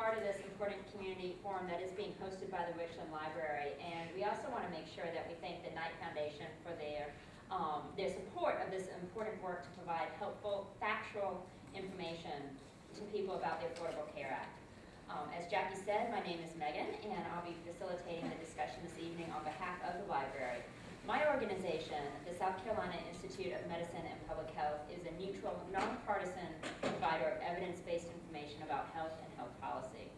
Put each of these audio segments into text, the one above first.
part of this important community forum that is being hosted by the Richland Library, and we also want to make sure that we thank the Knight Foundation for their support of this important work to provide helpful, factual information to people about the Affordable Care Act. As Jackie said, my name is Megan, and I'll be facilitating the discussion this evening on behalf of the library. My organization, the South Carolina Institute of Medicine and Public Health, is a neutral, nonpartisan provider of evidence-based information about health and health policy.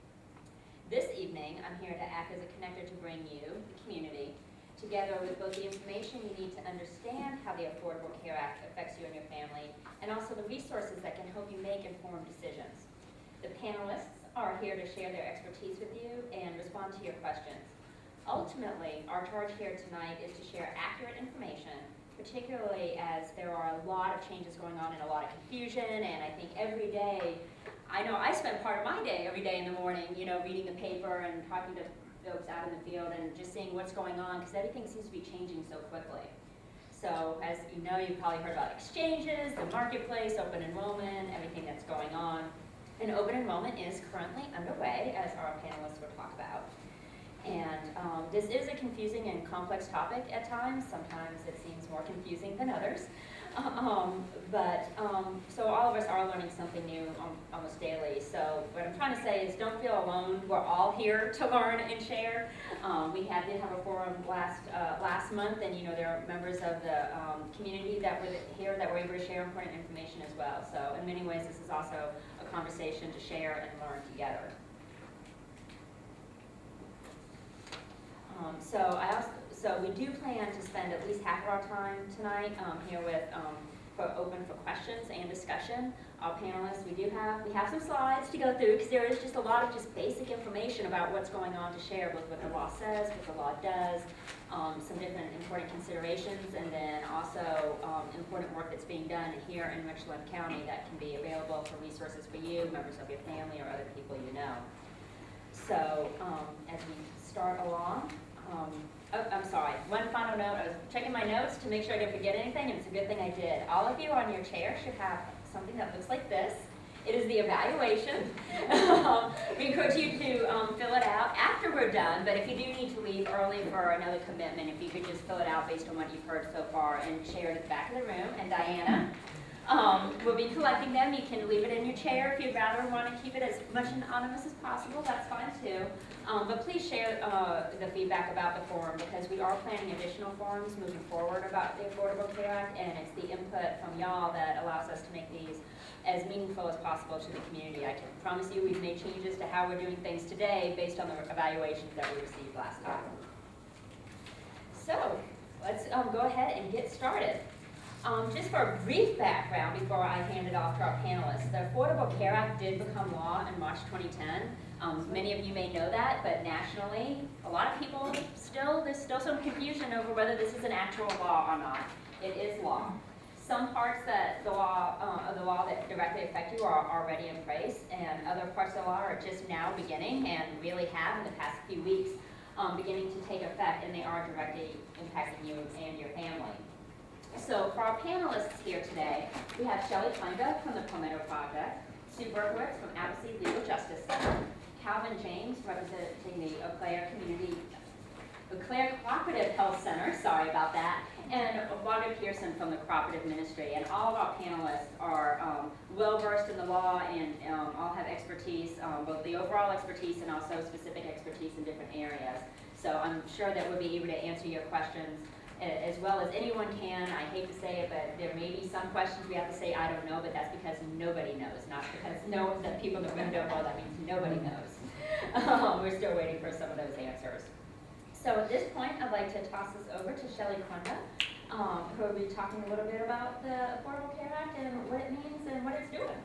This evening, I'm here to act as a connector to bring you, the community, together with both the information you need to understand how the Affordable Care Act affects you and your family, and also the resources that can help you make informed decisions. The panelists are here to share their expertise with you and respond to your questions. Ultimately, our charge here tonight is to share accurate information, particularly as there are a lot of changes going on and a lot of confusion, and I think every day, I know I spend part of my day every day in the morning, reading the paper and talking to folks out in the field and just seeing what's going on, because everything seems to be changing so quickly. So as you know, you've probably heard about exchanges, the marketplace, open enrollment, everything that's going on. And open enrollment is currently underway, as our panelists will talk about. And this is a confusing and complex topic at times. Sometimes it seems more confusing than others. So all of us are learning something new almost daily. So what I'm trying to say is don't feel alone. We're all here to learn and share. We did have a forum last month, and there are members of the community that were here that were able to share important information as well. So in many ways, this is also a conversation to share and learn together. So we do plan to spend at least half of our time tonight here open for questions and discussion. Our panelists, we have some slides to go through because there is just a lot of just basic information about what's going on to share, both what the law says, what the law does, some different important considerations, and then also important work that's being done here in Richland County that can be available for resources for you, members of your family, or other people you know. So as we start along, I'm sorry, one final note. I was checking my notes to make sure I didn't forget anything, and it's a good thing I did. All of you on your chair should have something that looks like this. It is the evaluation. We encourage you to fill it out after we're done, but if you do need to leave early for another commitment, if you could just fill it out based on what you've heard so far and share it at the back of the room. And Diana we'll be collecting them. You can leave it in your chair if you'd rather want to keep it as much anonymous as possible. That's fine too. But please share the feedback about the forum, because we are planning additional forums moving forward about the Affordable Care Act, and it's the input from y'all that allows us to make these as meaningful as possible to the community. I can promise you we've made changes to how we're doing things today based on the evaluations that we received last time. So let's go ahead and get started. Just for a brief background before I hand it off to our panelists, the Affordable Care Act did become law in March 2010. Many of you may know that, but nationally, a lot of people there's still some confusion over whether this is an actual law or not. It is law. Some parts of the law that directly affect you are already in place, and other parts of the law are just now beginning and really have in the past few weeks beginning to take effect, and they are directly impacting you and your family. So for our panelists here today, we have Shelley Klanga from the Palmetto Project, Sue Berkowitz from Advocacy Legal Justice Center, Calvin James representing the Eau Claire Cooperative Health Center, sorry about that, and Wanda Pearson from the Cooperative Ministry. And all of our panelists are well-versed in the law and all have expertise, both the overall expertise and also specific expertise in different areas. So I'm sure that we'll be able to answer your questions as well as anyone can. I hate to say it, but there may be some questions we have to say, I don't know, but that's because nobody knows, not because the people in the room don't know. That means nobody knows. We're still waiting for some of those answers. So at this point, I'd like to toss this over to Shelley Klanga, who will be talking a little bit about the Affordable Care Act and what it means and what it's doing.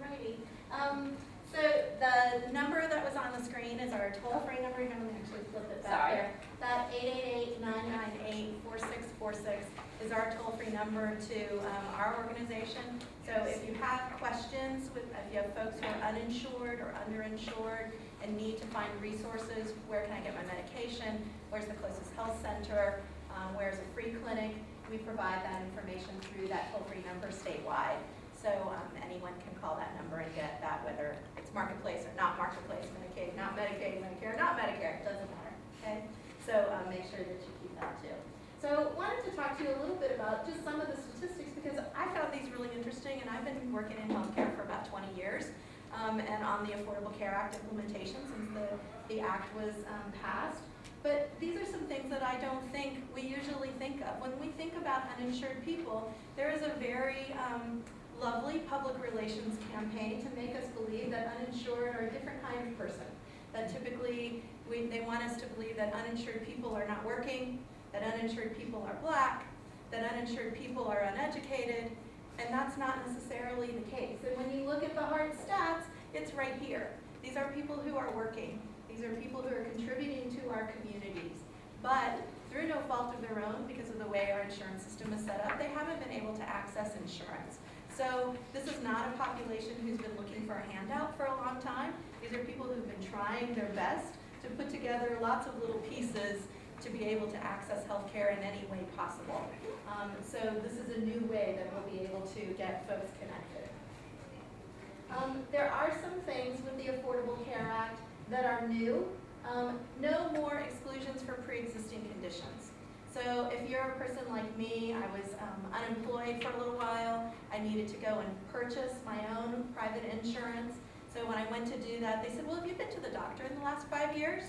Righty. So the number that was on the screen is our toll-free number. Here, let me actually flip it back there. That 888-998-4646 is our toll-free number to our organization. So if you have questions, if you have folks who are uninsured or underinsured and need to find resources, where can I get my medication, where's the closest health center, where's a free clinic, we provide that information through that toll-free number statewide. So anyone can call that number and get that, whether it's it's marketplace or not marketplace, Medicaid, not Medicaid, Medicare, not Medicare, it doesn't matter, okay? So make sure that you keep that too. So wanted to talk to you a little bit about just some of the statistics because I found these really interesting, and I've been working in healthcare for about 20 years and on the Affordable Care Act implementation since the act was passed. But these are some things that I don't think we usually think of. When we think about uninsured people, there is a very lovely public relations campaign to make us believe that uninsured are a different kind of person. That typically they want us to believe that uninsured people are not working, that uninsured people are black, that uninsured people are uneducated, and that's not necessarily the case. And when you look at the hard stats, it's right here. These are people who are working. These are people who are contributing to our communities. But through no fault of their own, because of the way our insurance system is set up, they haven't been able to access insurance. So this is not a population who's been looking for a handout for a long time. These are people who've been trying their best to put together lots of little pieces to be able to access healthcare in any way possible. So this is a new way that we'll be able to get folks connected. There are some things with the Affordable Care Act that are new. No more exclusions for pre-existing conditions. So if you're a person like me, I was unemployed for a little while. I needed to go and purchase my own private insurance. So when I went to do that, they said, well, have you been to the doctor in the last 5 years?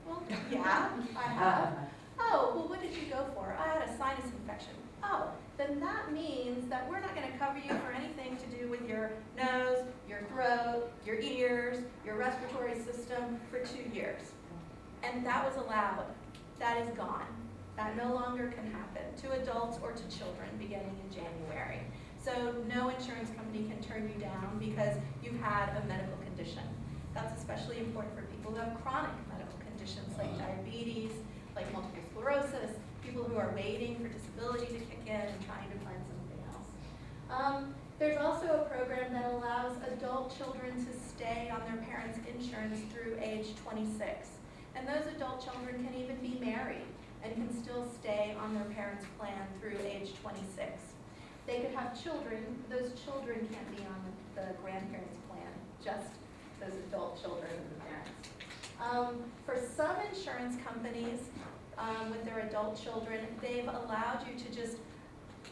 Well, yeah, I have. Oh, well, what did you go for? I had a sinus infection. Oh, then that means that we're not going to cover you for anything to do with your nose, your throat, your ears, your respiratory system for 2 years. And that was allowed. That is gone. That no longer can happen to adults or to children beginning in January. So no insurance company can turn you down because you've had a medical condition. That's especially important for people who have chronic medical conditions like diabetes, like multiple sclerosis, people who are waiting for disability to kick in and trying to find something else. There's also a program that allows adult children to stay on their parents' insurance through age 26. And those adult children can even be married and can still stay on their parents' plan through age 26. They could have children. Those children can't be on the grandparents' plan, just those adult children and the parents. For some insurance companies with their adult children, they've allowed you to just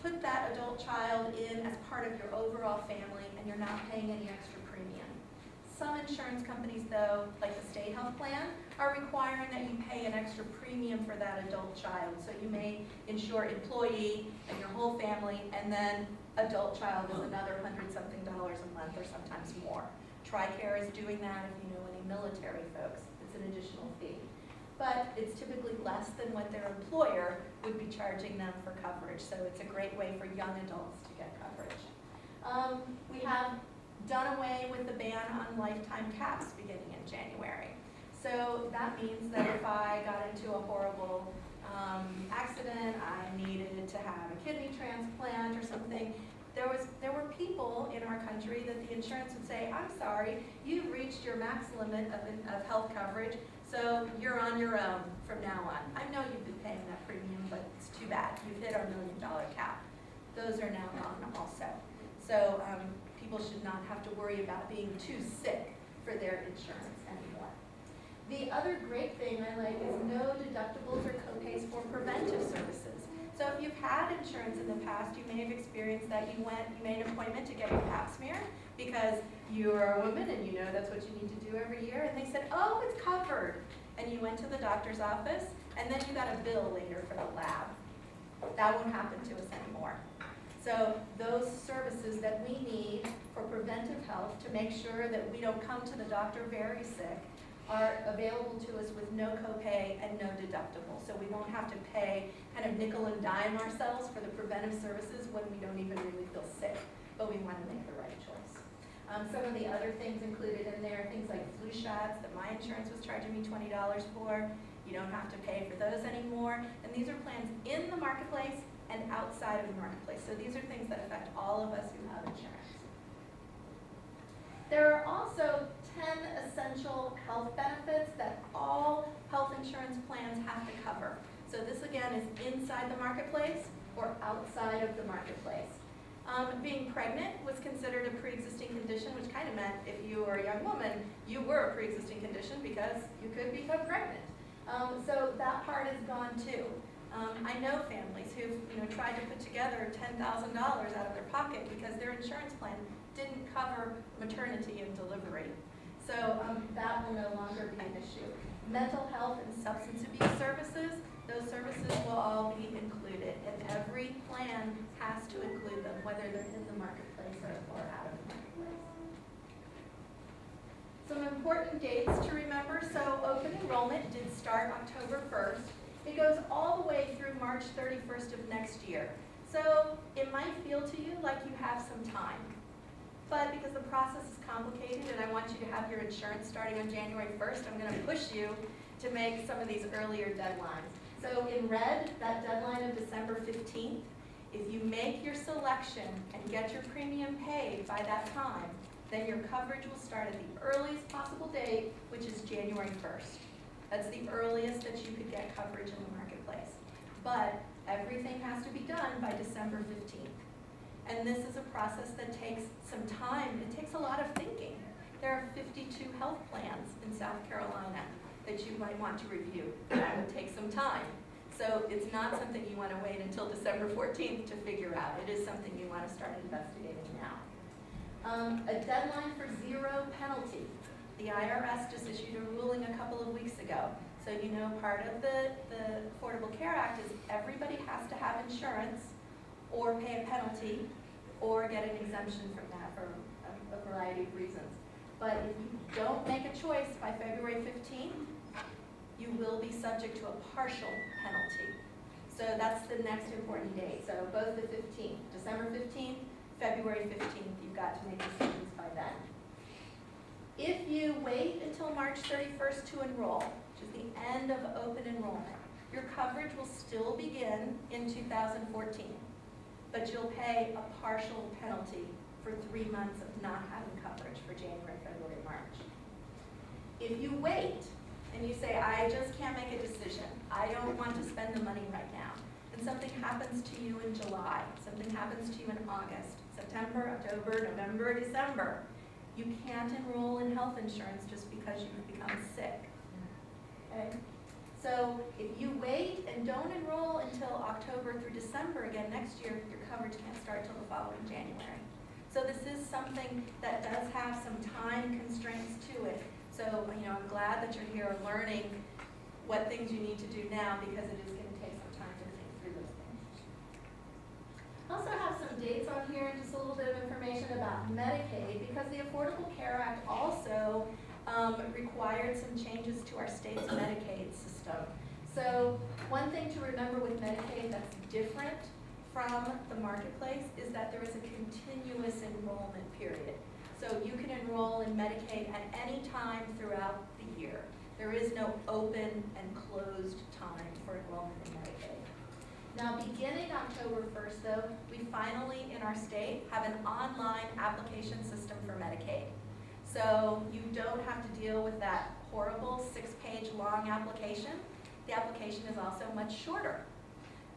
put that adult child in as part of your overall family and you're not paying any extra premium. Some insurance companies, though, like the state health plan, are requiring that you pay an extra premium for that adult child. So you may insure employee and your whole family, and then adult child is another $100-something a month or sometimes more. TRICARE is doing that if you know any military folks. It's an additional fee. But it's typically less than what their employer would be charging them for coverage. So it's a great way for young adults to get coverage. We have done away with the ban on lifetime caps beginning in January. So that means that if I got into a horrible accident, I needed to have a kidney transplant or something, there were people in our country that the insurance would say, I'm sorry, you've reached your max limit of health coverage, so you're on your own from now on. I know you've been paying that premium, but it's too bad. You've hit our $1 million cap. Those are now gone also. So people should not have to worry about being too sick for their insurance anymore. The other great thing I like is no deductibles or copays for preventive services. So if you've had insurance in the past, you may have experienced that you made an appointment to get your pap smear because you're a woman and you know that's what you need to do every year, and they said, oh, it's covered. And you went to the doctor's office, and then you got a bill later for the lab. That won't happen to us anymore. So those services that we need for preventive health to make sure that we don't come to the doctor very sick are available to us with no copay and no deductible. So we won't have to pay kind of nickel and dime ourselves for the preventive services when we don't even really feel sick, but we want to make the right choice. Some of the other things included in there, things like flu shots that my insurance was charging me $20 for. You don't have to pay for those anymore. And these are plans in the marketplace and outside of the marketplace. So these are things that affect all of us who have insurance. There are also 10 essential health benefits that all health insurance plans have to cover. So this again is inside the marketplace or outside of the marketplace. Being pregnant was considered a pre-existing condition, which kind of meant if you were a young woman, you were a pre-existing condition because you could become pregnant. So that part is gone too. I know families who've tried to put together $10,000 out of their pocket because their insurance plan didn't cover maternity and delivery. So that will no longer be an issue. Mental health and substance abuse services, those services will all be included, and every plan has to include them, whether they're in the marketplace or out of the marketplace. Some important dates to remember. So open enrollment did start October 1st. It goes all the way through March 31st of next year. So it might feel to you like you have some time. But because the process is complicated and I want you to have your insurance starting on January 1st, I'm going to push you to make some of these earlier deadlines. So in red, that deadline of December 15th, if you make your selection and get your premium paid by that time, then your coverage will start at the earliest possible date, which is January 1st. That's the earliest that you could get coverage in the marketplace. But everything has to be done by December 15th. And this is a process that takes some time. It takes a lot of thinking. There are 52 health plans in South Carolina that you might want to review. That would take some time. So it's not something you want to wait until December 14th to figure out. It is something you want to start investigating now. A deadline for zero penalty. The IRS just issued a ruling a couple of weeks ago. So part of the Affordable Care Act is everybody has to have insurance or pay a penalty or get an exemption from that for a variety of reasons. But if you don't make a choice by February 15th, you will be subject to a partial penalty. So that's the next important date. So both the 15th, December 15th, February 15th, you've got to make decisions by then. If you wait until March 31st to enroll, which is the end of open enrollment, your coverage will still begin in 2014, but you'll pay a partial penalty for 3 months of not having coverage for January, February, March. If you wait and you say, I just can't make a decision, I don't want to spend the money right now, and something happens to you in July, something happens to you in August, September, October, November, December, you can't enroll in health insurance just because you have become sick. Okay? So if you wait and don't enroll until October through December again next year, your coverage can't start till the following January. So this is something that does have some time constraints to it. So I'm glad that you're here learning what things you need to do now, because it is going to take some time to think through those things. I also have some dates on here and just a little bit of information about Medicaid, because the Affordable Care Act also required some changes to our state's Medicaid system. So one thing to remember with Medicaid that's different from the marketplace is that there is a continuous enrollment period. So you can enroll in Medicaid at any time throughout the year. There is no open and closed time for enrollment in Medicaid. Now, beginning October 1st, though, we finally, in our state, have an online application system for Medicaid. So you don't have to deal with that horrible 6-page long application. The application is also much shorter,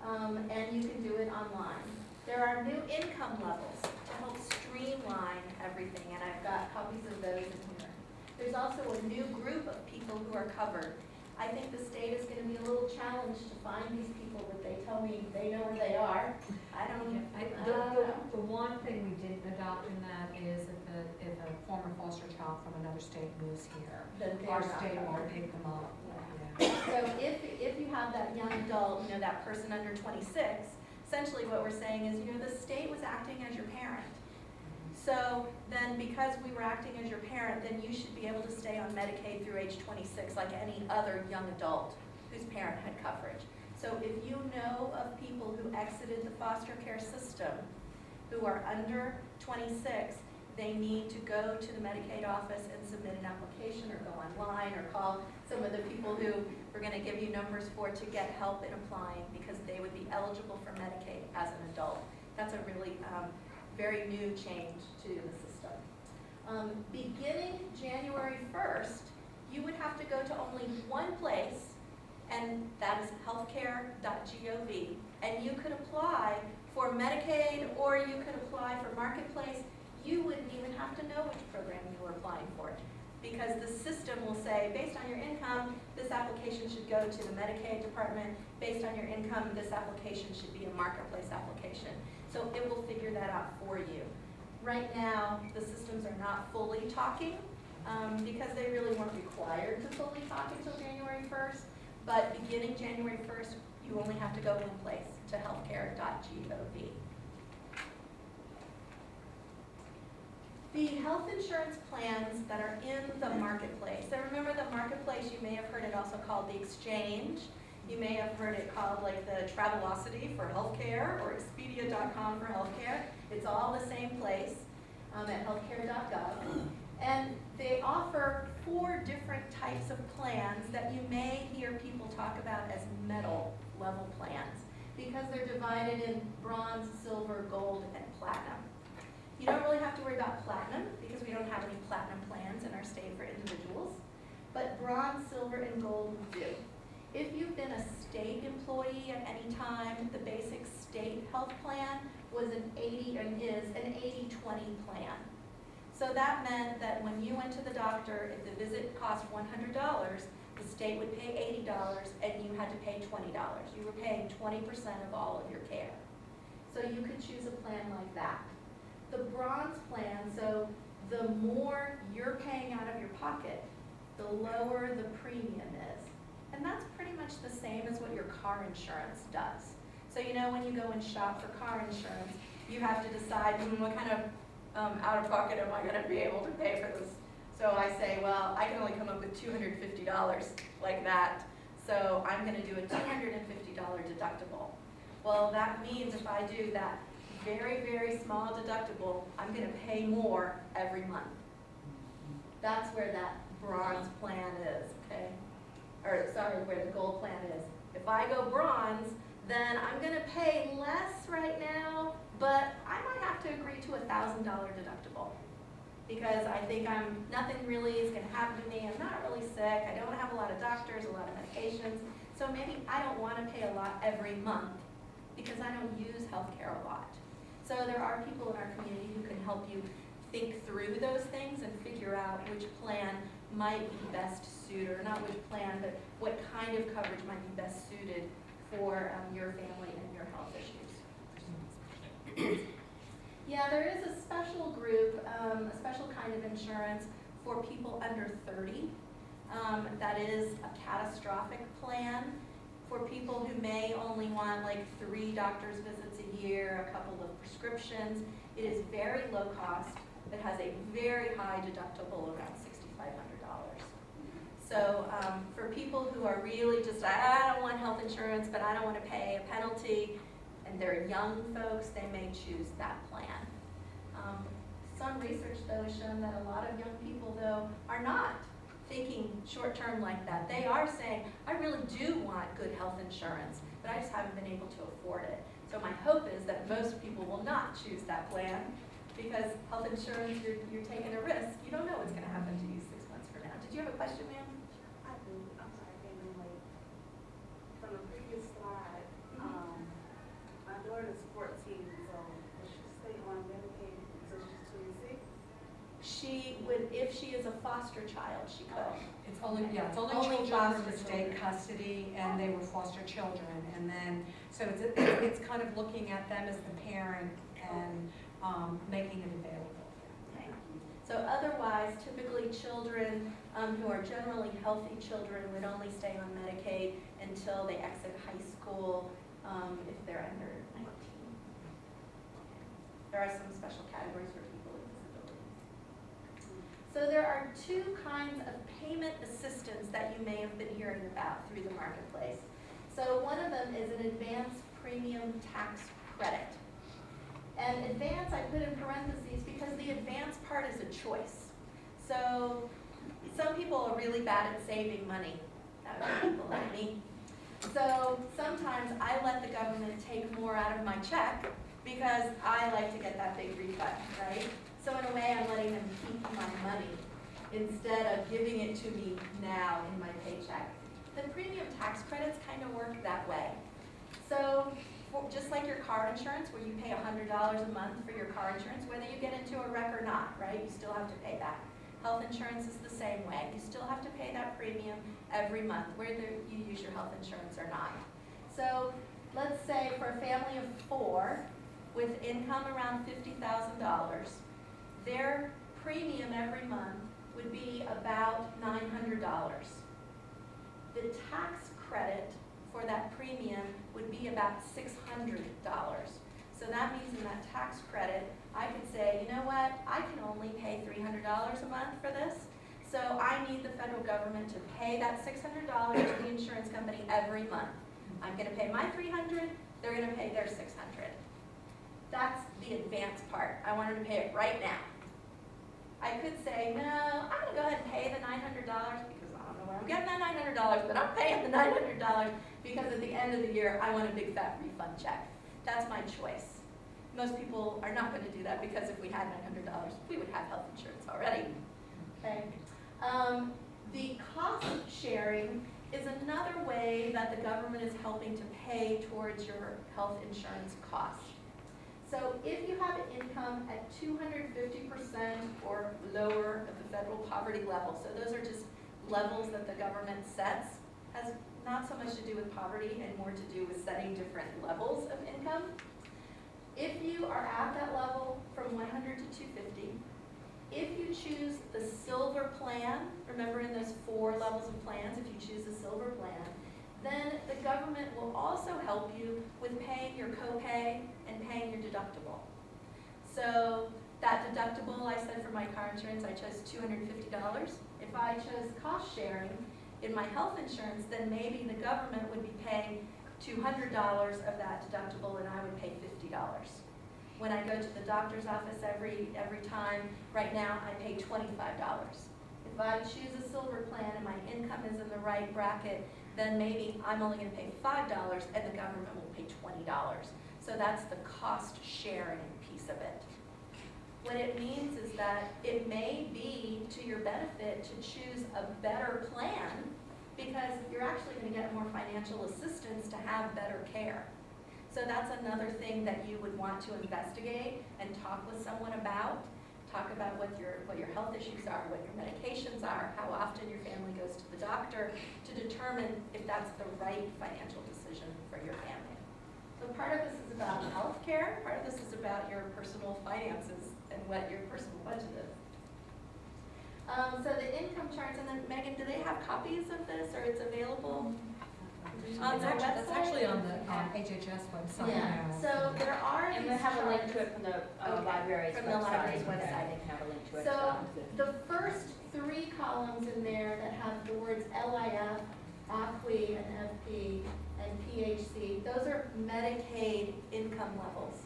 and you can do it online. There are new income levels to help streamline everything, and I've got copies of those in here. There's also a new group of people who are covered. I think the state is going to be a little challenged to find these people, but they tell me they know where they are. I don't know. The one thing we didn't adopt in that is if a former foster child from another state moves here, our state won't pick them up. So if you have that young adult, that person under 26, essentially what we're saying is, the state was acting as your parent. So then because we were acting as your parent, then you should be able to stay on Medicaid through age 26 like any other young adult whose parent had coverage. So if you know of people who exited the foster care system who are under 26, they need to go to the Medicaid office and submit an application or go online or call some of the people who we're going to give you numbers for to get help in applying, because they would be eligible for Medicaid as an adult. That's a really very new change to the system. Beginning January 1st, you would have to go to only one place, and that is healthcare.gov, and you could apply for Medicaid, or you could apply for Marketplace. You wouldn't even have to know which program you were applying for, because the system will say, based on your income, this application should go to the Medicaid department. Based on your income, this application should be a Marketplace application. So it will figure that out for you. Right now, the systems are not fully talking because they really weren't required to fully talk until January 1st. But beginning January 1st, you only have to go one place, to healthcare.gov. The health insurance plans that are in the Marketplace. So remember the Marketplace, you may have heard it also called the Exchange. You may have heard it called like the Travelocity for healthcare or Expedia.com for healthcare. It's all the same place at healthcare.gov. And they offer 4 different types of plans that you may hear people talk about as metal level plans, because they're divided in bronze, silver, gold, and platinum. You don't really have to worry about platinum because we don't have any platinum plans in our state for individuals, but bronze, silver, and gold we do. If you've been a state employee at any time, the basic state health plan was an 80 and is an 80-20 plan. So that meant that when you went to the doctor, if the visit cost $100, the state would pay $80 and you had to pay $20. You were paying 20% of all of your care. So you could choose a plan like that. The bronze plan, so the more you're paying out of your pocket, the lower the premium is. And that's pretty much the same as what your car insurance does. So you know when you go and shop for car insurance, you have to decide what kind of out-of-pocket am I going to be able to pay for this. So I say, well, I can only come up with $250 like that, so I'm going to do a $250 deductible. Well, that means if I do that very, very small deductible, I'm going to pay more every month. That's where that bronze plan is, okay? Or sorry, where the gold plan is. If I go bronze, then I'm going to pay less right now, but I might have to agree to a $1,000 deductible because I think nothing really is going to happen to me. I'm not really sick. I don't have a lot of doctors, a lot of medications. So maybe I don't want to pay a lot every month because I don't use healthcare a lot. So there are people in our community who can help you think through those things and figure out which plan might be best suited, or not which plan, but what kind of coverage might be best suited for your family and your health issues. Yeah, there is a special group, a special kind of insurance for people under 30. That is a catastrophic plan for people who may only want like 3 doctor's visits a year, a couple of prescriptions. It is very low cost. It has a very high deductible, around $6,500. So for people who are really just, I don't want health insurance, but I don't want to pay a penalty, and they're young folks, they may choose that plan. Some research, though, has shown that a lot of young people, though, are not thinking short-term like that. They are saying, I really do want good health insurance, but I just haven't been able to afford it. So my hope is that most people will not choose that plan, because health insurance, you're taking a risk. You don't know what's going to happen to you 6 months from now. Did you have a question, ma'am? I do. I'm sorry, I came in late. From the previous slide, my daughter is 14, so will she stay on Medicaid until she's 26? She would, if she is a foster child, she could. It's only Only children foster from children. state custody, and they were foster children. And then, so it's kind of looking at them as the parent and making it available. Okay. So otherwise, typically children who are generally healthy children would only stay on Medicaid until they exit high school if they're under 19. There are some special categories for people with disabilities. So there are 2 kinds of payment assistance that you may have been hearing about through the Marketplace. So one of them is an advance premium tax credit. And advance I put in parentheses because the advance part is a choice. So some people are really bad at saving money. That would be people like me. So sometimes I let the government take more out of my check because I like to get that big refund, right? So in a way I'm letting them keep my money instead of giving it to me now in my paycheck. The premium tax credits kind of work that way. So just like your car insurance, where you pay $100 a month for your car insurance, whether you get into a wreck or not, right? You still have to pay that. Health insurance is the same way. You still have to pay that premium every month, whether you use your health insurance or not. So let's say for a family of 4 with income around $50,000, their premium every month would be about $900. The tax credit for that premium would be about $600. So that means in that tax credit, I could say, you know what, I can only pay $300 a month for this, so I need the federal government to pay that $600 to the insurance company every month. I'm going to pay my $300, they're going to pay their $600. That's the advance part. I want her to pay it right now. I could say, no, I'm going to go ahead and pay the $900 because I don't know where I'm getting that $900, but I'm paying the $900 because at the end of the year, I want a big fat refund check. That's my choice. Most people are not going to do that because if we had $900, we would have health insurance already. Okay. The cost sharing is another way that the government is helping to pay towards your health insurance costs. So if you have an income at 250% or lower of the federal poverty level, so those are just levels that the government sets, has not so much to do with poverty and more to do with setting different levels of income. If you are at that level from 100 to 250, if you choose the silver plan, remember in those 4 levels of plans, if you choose the silver plan, then the government will also help you with paying your copay and paying your deductible. So that deductible, I said for my car insurance, I chose $250. If I chose cost sharing in my health insurance, then maybe the government would be paying $200 of that deductible and I would pay $50. When I go to the doctor's office every time, right now I pay $25. If I choose a silver plan and my income is in the right bracket, then maybe I'm only going to pay $5 and the government will pay $20. So that's the cost sharing piece of it. What it means is that it may be to your benefit to choose a better plan because you're actually going to get more financial assistance to have better care. So that's another thing that you would want to investigate and talk with someone about. Talk about what your health issues are, what your medications are, how often your family goes to the doctor to determine if that's the right financial decision for your family. So part of this is about health care, part of this is about your personal finances and what your personal budget is. So the income charts, and then Megan, do they have copies of this or it's available on their website? That's actually on the HHS website. Yeah, so there are And these we'll have a link to charts. it from the Okay, library's website. from the library's Okay, website. They can have a link to it. So the first 3 columns in there that have the words LIF, AQUI, and FP, and PHC, those are Medicaid income levels.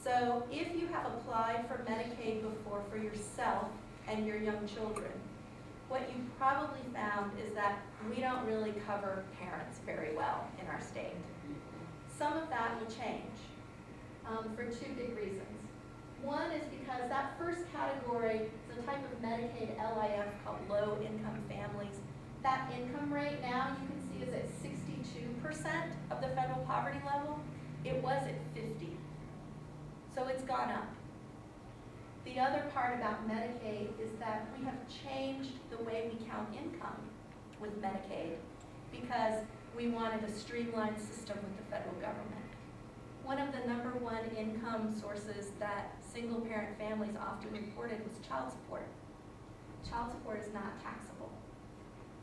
So if you have applied for Medicaid before for yourself and your young children, what you probably found is that we don't really cover parents very well in our state. Some of that will change for 2 big reasons. One is because that first category is a type of Medicaid LIF called low income families. That income rate now you can see is at 62% of the federal poverty level. It was at 50. So it's gone up. The other part about Medicaid is that we have changed the way we count income with Medicaid because we wanted a streamlined system with the federal government. One of the #1 income sources that single parent families often reported was child support. Child support is not taxable.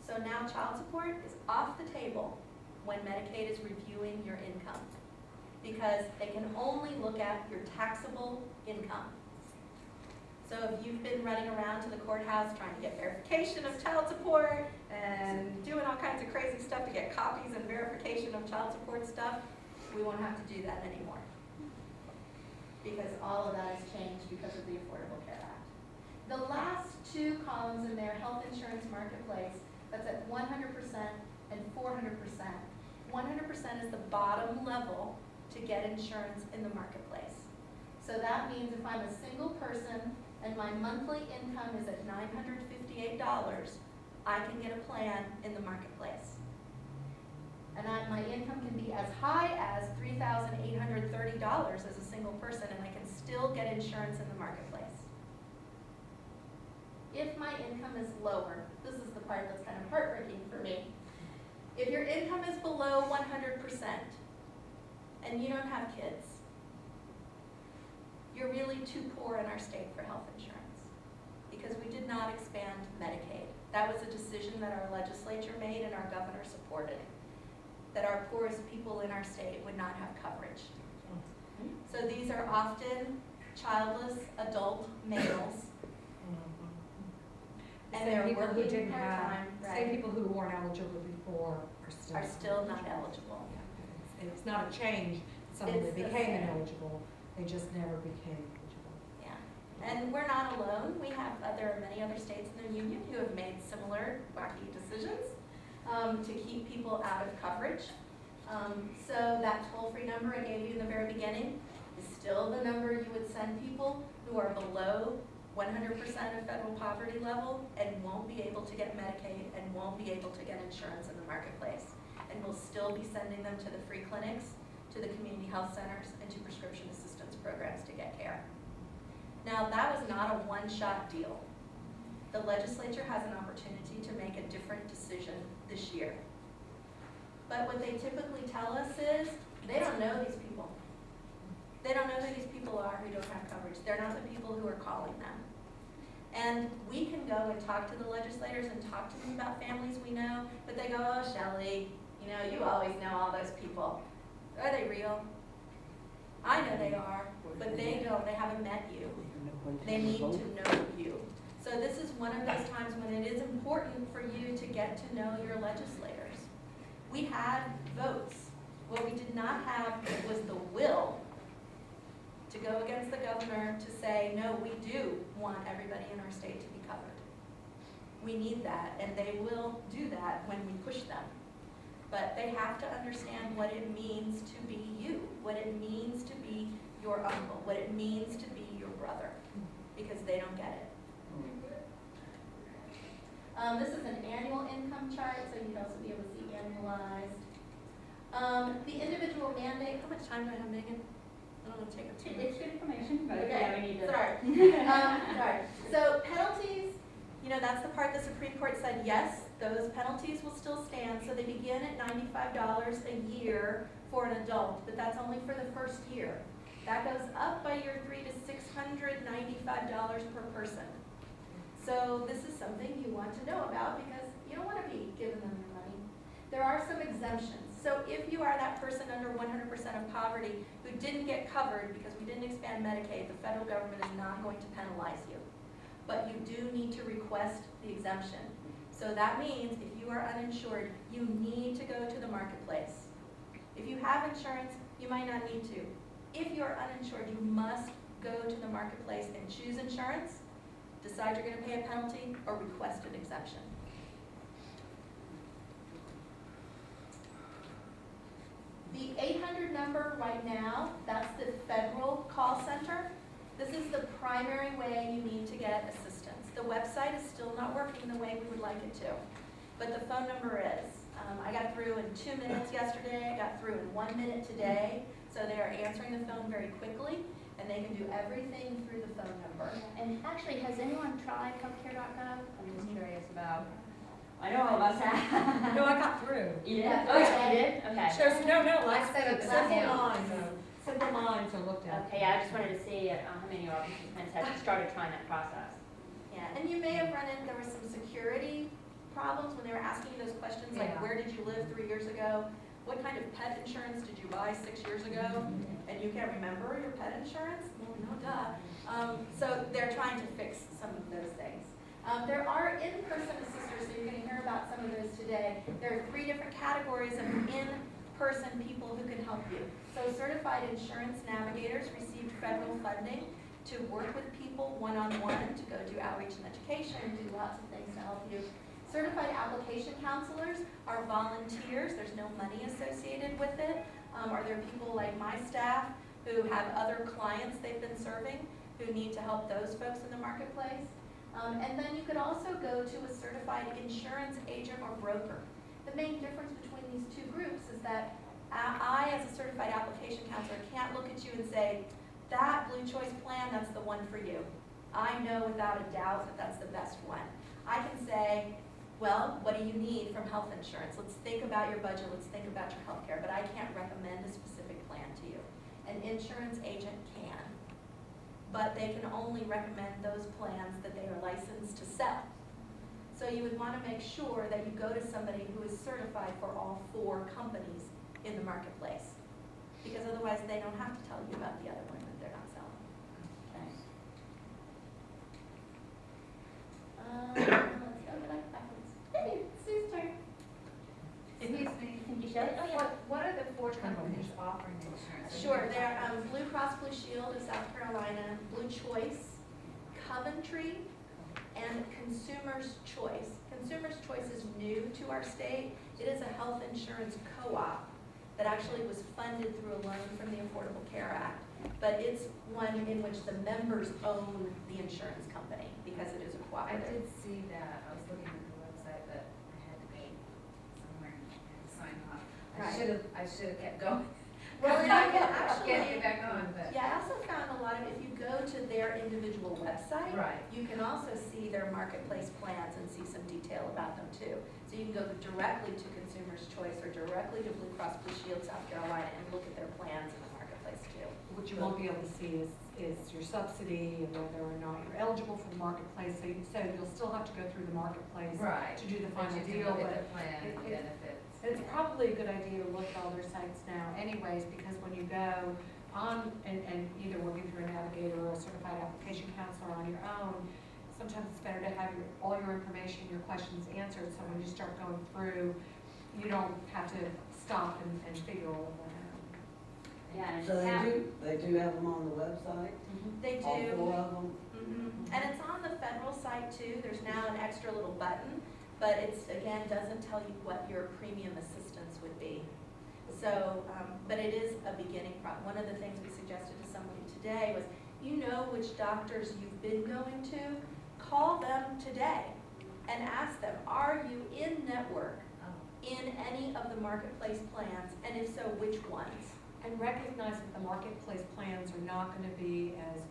So now child support is off the table when Medicaid is reviewing your income because they can only look at your taxable income. So if you've been running around to the courthouse trying to get verification of child support and doing all kinds of crazy stuff to get copies and verification of child support stuff, we won't have to do that anymore. Because all of that has changed because of the Affordable Care Act. The last 2 columns in there, health insurance marketplace, that's at 100% and 400%. 100% is the bottom level to get insurance in the marketplace. So that means if I'm a single person and my monthly income is at $958, I can get a plan in the marketplace. And my income can be as high as $300 $3,830 as a single person, and I can still get insurance in the marketplace. If my income is lower, this is the part that's kind of heartbreaking for me. If your income is below 100% and you don't have kids, you're really too poor in our state for health insurance because we did not expand Medicaid. That was a decision that our legislature made and our governor supported, that our poorest people in our state would not have coverage. So these are often childless adult males, and they're people who working didn't have, part-time, say right, people who weren't eligible before are still not eligible. It's not a change, someone It's that the became same. ineligible, they just never became eligible. Yeah, and we're not alone. There are many other states in the union who have made similar wacky decisions to keep people out of coverage. So that toll-free number I gave you in the very beginning is still the number you would send people who are below 100% of federal poverty level and won't be able to get Medicaid and won't be able to get insurance in the marketplace. And we'll still be sending them to the free clinics, to the community health centers, and to prescription assistance programs to get care. Now, that was not a one-shot deal. The legislature has an opportunity to make a different decision this year. But what they typically tell us is, they don't know these people. They don't know who these people are who don't have coverage. They're not the people who are calling them. And we can go and talk to the legislators and talk to them about families we know, but they go, oh, Shelley, you always know all those people. Are they real? I know they are, but they don't. They haven't met you. They need to know you. So this is one of those times when it is important for you to get to know your legislators. We had votes. What we did not have was the will to go against the governor to say, no, we do want everybody in our state to be covered. We need that, and they will do that when we push them. But they have to understand what it means to be you, what it means to be your uncle, what it means to be your brother, because they don't get it. This is an annual income chart, so you'd also be able to see annualized. The individual mandate, how much time do I have, Megan? I don't want to take up too much. It's good information, but Okay, yeah, we need to. sorry. Sorry. So penalties, that's the part the Supreme Court said, yes, those penalties will still stand. So they begin at $95 a year for an adult, but that's only for the first year. That goes up by year 3 to $695 per person. So this is something you want to know about because you don't want to be giving them your money. There are some exemptions. So if you are that person under 100% of poverty who didn't get covered because we didn't expand Medicaid, the federal government is not going to penalize you. But you do need to request the exemption. So that means if you are uninsured, you need to go to the marketplace. If you have insurance, you might not need to. If you are uninsured, you must go to the marketplace and choose insurance, decide you're going to pay a penalty, or request an exemption. The 800 number right now, that's the federal call center. This is the primary way you need to get assistance. The website is still not working the way we would like it to, but the phone number is. I got through in 2 minutes yesterday, I got through in 1 minute today, so they are answering the phone very quickly, and they can do everything through the phone number. And actually, has anyone tried healthcare.gov? I'm just curious about. I know all about that. No, I got through. You did? Yeah. Oh, yeah, you did? Okay. Shows, no, I set up simple that lines, simple lines are looked at. Okay, yeah, I just wanted to see how many of our participants had started trying that process. Yeah, and you may have run in, there was some security problems when they were asking you those questions, like Yeah. where did you live 3 years ago? What kind of pet insurance did you buy 6 years ago? And you can't remember your pet insurance? Well, no, duh. So they're trying to fix some of those things. There are in-person assisters, so you're going to hear about some of those today. There are 3 different categories of in-person people who can help you. So certified insurance navigators received federal funding to work with people one-on-one, to go do outreach and education, do lots of things to help you. Certified application counselors are volunteers. There's no money associated with it. Are there people like my staff who have other clients they've been serving who need to help those folks in the marketplace? And then you could also go to a certified insurance agent or broker. The main difference between these two groups is that I, as a certified certified application counselor can't look at you and say, that Blue Choice plan, that's the one for you. I know without a doubt that that's the best one. I can say, well, what do you need from health insurance? Let's think about your budget, let's think about your health care, but I can't recommend a specific plan to you. An insurance agent can, but they can only recommend those plans that they are licensed to sell. So you would want to make sure that you go to somebody who is certified for all 4 companies in the marketplace, because otherwise they don't have to tell you about the other one that they're not selling. Let's go backwards. Hey, Sue's turn. Excuse me. Can you show it? Oh, yeah. What are the 4 companies offering insurance? Sure, they're Blue Cross Blue Shield of South Carolina, Blue Choice, Coventry, and Consumers Choice. Consumers Choice is new to our state. It is a health insurance co-op that actually was funded through a loan from the Affordable Care Act. But it's one in which the members own the insurance company because it is a I cooperative. did see that. I was looking at the website, but I had to go somewhere and sign off. Right. I should have kept going. Well, and I can Get you actually, back on, but. yeah, I also found a lot of, if you go to their individual website, Right. you can also see their marketplace plans and see some detail about them too. So you can go directly to Consumers Choice or directly to Blue Cross Blue Shield South Carolina and look at their plans in the marketplace too. What you won't be able to see is your subsidy and whether or not you're eligible for the marketplace. So you'll still have to go through the marketplace Right. to do the But final you can deal. look But at the plan it- and benefits. it's probably a good idea to look at all their sites now anyways, because when you go on and either working through a navigator or a certified application counselor on your own, sometimes it's better to have all your information, your questions answered, so when you start going through, you don't have to stop and figure all of that out. Yeah, and So it's they do have them on the website, They all do. 4 of them? And it's on the federal site too. There's now an extra little button, but it's, again, doesn't tell you what your premium assistance would be. So, but it is a beginning problem. One of the things we suggested to somebody today was, you know which doctors you've been going to, call them today and ask them, are you in network in any of the marketplace plans? And if so, which ones? And recognize that the marketplace plans are not going to be as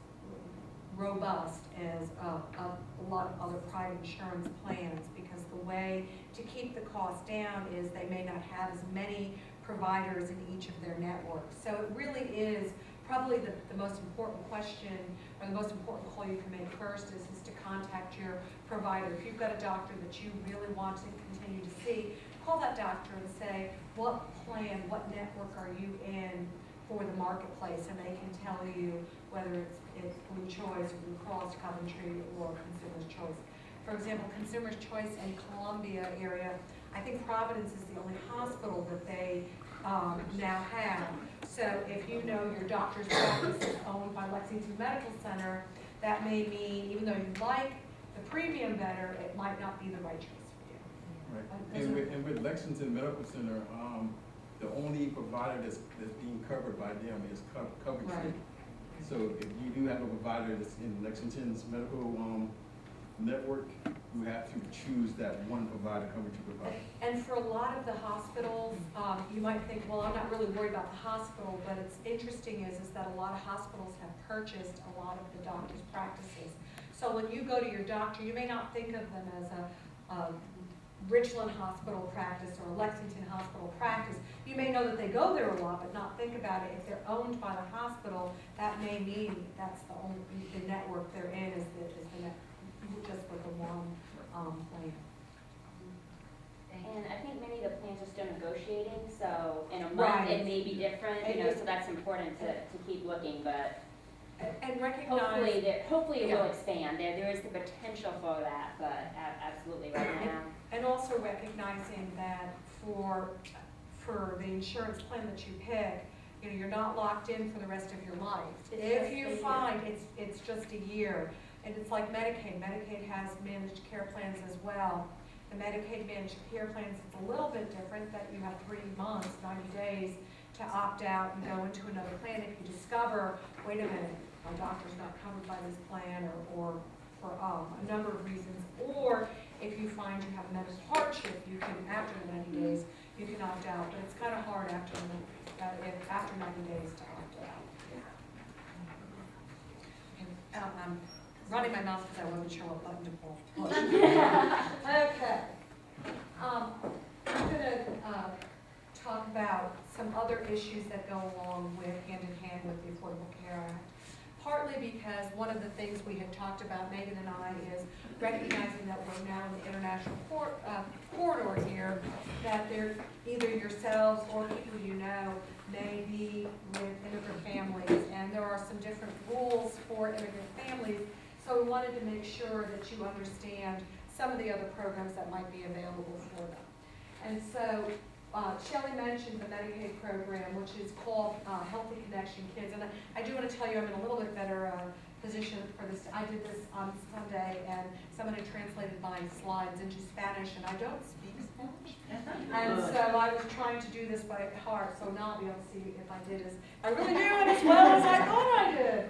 robust as a lot of other private insurance plans, because the way to keep the cost down is they may not have as many providers in each of their networks. So it really is probably the most important question, or the most important call you can make first is to contact your provider. If you've got a doctor that you really want to continue to see, call that doctor and say, what plan, what network are you in for the marketplace? And they can tell you whether it's Blue Choice, Blue Cross, Coventry, or Consumers Choice. For example, Consumers Choice in Columbia area, I think Providence is the only hospital that they now have. So if you know your doctor's practice is owned by Lexington Medical Center, that may mean, even though you like the premium better, it might not be the right choice for you. Right, and with Lexington Medical Center, the only provider that's being covered by them is Coventry. Right. So if you do have a provider that's in Lexington's medical network, you have to choose that one provider, Coventry provider. And for a lot of the hospitals, you might think, well, I'm not really worried about the hospital, but it's interesting is that a lot of hospitals have purchased a lot of the doctor's practices. So when you go to your doctor, you may not think of them as a Richland hospital practice or a Lexington hospital practice. You may know that they go there a lot, but not think about it. If they're owned by the hospital, that may mean that's the only, the network they're in is the net, just with the one plan. And I think many of the plans are still negotiating, so in a month Right. it may be different, you And know, it- so that's important to keep looking, but And recognize. hopefully it will Yeah. expand. There is the potential for that, but absolutely right now. And also recognizing that for the insurance plan that you pick, you know, you're not locked in for the rest of your life. It's If just a you year. find it's just a year, and it's like Medicaid. Medicaid has managed care plans as well. The Medicaid managed care plans, it's a little bit different, that you have 3 months, 90 days to opt out and go into another plan. If you discover, wait a minute, my doctor's not covered by this plan, or for a number of reasons, or if you find you have mental hardship, you can, after the 90 days, you can opt out, but it's kind of hard after the if after 90 days to opt out. And, I'm running my mouth because I wasn't sure what button to pull. Okay. I'm going to talk about some other issues that go along with hand in hand with the Affordable Care Act. Partly because one of the things we had talked about, Megan and I, is recognizing that we're now in the international corridor here, that there either yourselves or people you know may be with immigrant families, and there are some different rules for immigrant families. So we wanted to make sure that you understand some of the other programs that might be available for them. And so Shelley mentioned the Medicaid program, which is called Healthy Connection Kids. And I do want to tell you I'm in a little bit better position for this. I did this on Sunday, and someone had translated my slides into Spanish, and I don't speak Spanish. And so I was trying to do this by heart, so now I'll be able to see if I did as I really do it as well as I thought I did.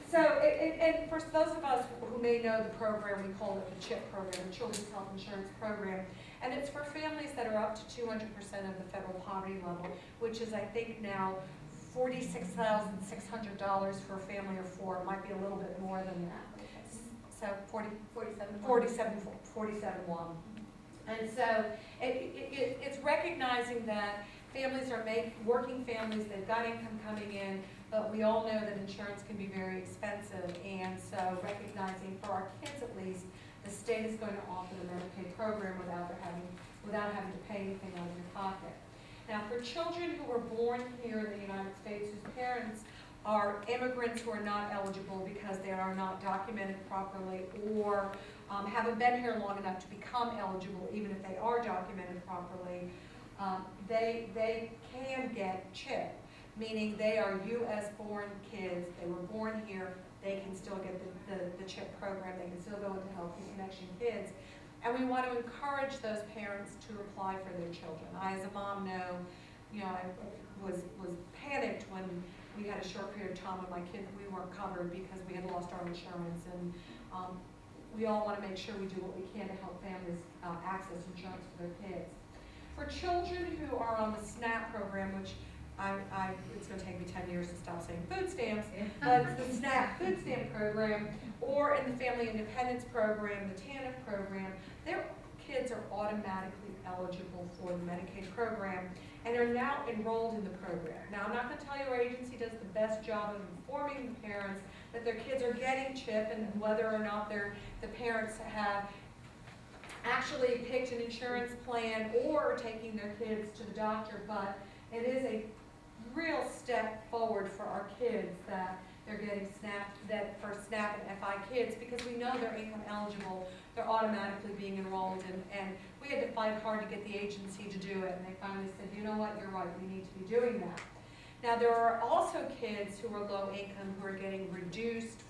So, and for those of us who may know the program, we call it the CHIP program, the Children's Health Insurance Program. And it's for families that are up to 200% of the federal poverty level, which is, I think, now $46,600 for a family of four. It might be a little bit more than that. So 47.1. And so it's recognizing that families are working families, they've got income coming in, but we all know that insurance can be very expensive. And so recognizing, for our kids at least, the state is going to offer the Medicaid program without having to pay anything out of your pocket. Now, for children who were born here in the United States whose parents are immigrants who are not eligible because they are not documented properly or haven't been here long enough to become eligible, even if they are documented properly, they can get CHIP, meaning they are U.S. born kids. They were born here. They can still get the CHIP program. They can still go into Healthy Connection Kids. And we want to encourage those parents to apply for their children. I, as a mom, know, I was panicked when we had a short period of time when my kids, we weren't covered because we had lost our insurance. And we all want to make sure we do what we can to help families access insurance for their kids. For children who are on the SNAP program, which it's going to take me 10 years to stop saying food stamps, but it's the SNAP food stamp program, or in the Family Independence program, the TANF program, their kids are automatically eligible for the Medicaid program and are now enrolled in the program. Now, I'm not going to tell you our agency does the best job of informing the parents that their kids are getting CHIP and whether or not the parents have actually picked an insurance plan or are taking their kids to the doctor, but it is a real step forward for our kids that they're getting for SNAP and FI kids, because we know they're income eligible, they're automatically being enrolled, and we had to fight hard to get the agency to do it, and they finally said, you know what, you're right, we need to be doing that. Now, there are also kids who are low income who are getting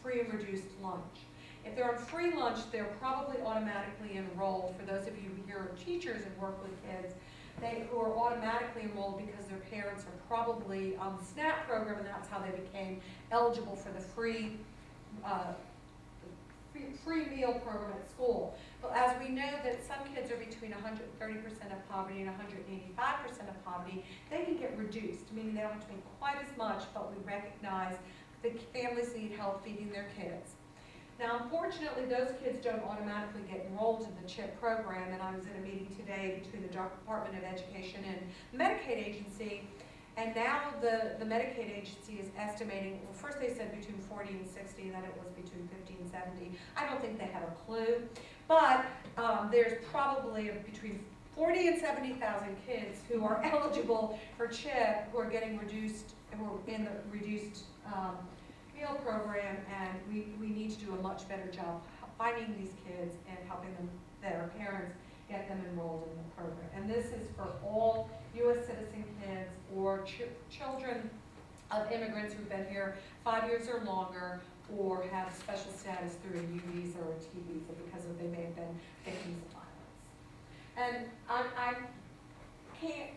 free and reduced lunch. If they're on free lunch, they're probably automatically enrolled. For those of you who are teachers and work with kids, who are automatically enrolled because their parents are probably on the SNAP program, and that's how they became eligible for the free meal program at school. But as we know that some kids are between 130% of poverty and 185% of poverty, they can get reduced, meaning they don't have to pay quite as much, but we recognize that families need help feeding their kids. Now, unfortunately, those kids don't automatically get enrolled in the CHIP program, and I was in a meeting today between the Department of Education and the Medicaid agency, and now the Medicaid agency is estimating, well, first they said between 40 and 60, and then it was between 50 and 70. I don't think they have a clue, but there's probably between 40 and 70,000 kids who are eligible for CHIP, who are getting reduced, who are in the reduced meal program, and we need to do a much better job finding these kids and helping them, their parents, get them enrolled in the program. And this is for all U.S. citizen kids or children of immigrants who've been here 5 years or longer, or have special status through a U visa or a T visa because they may have been victims of violence. And I can't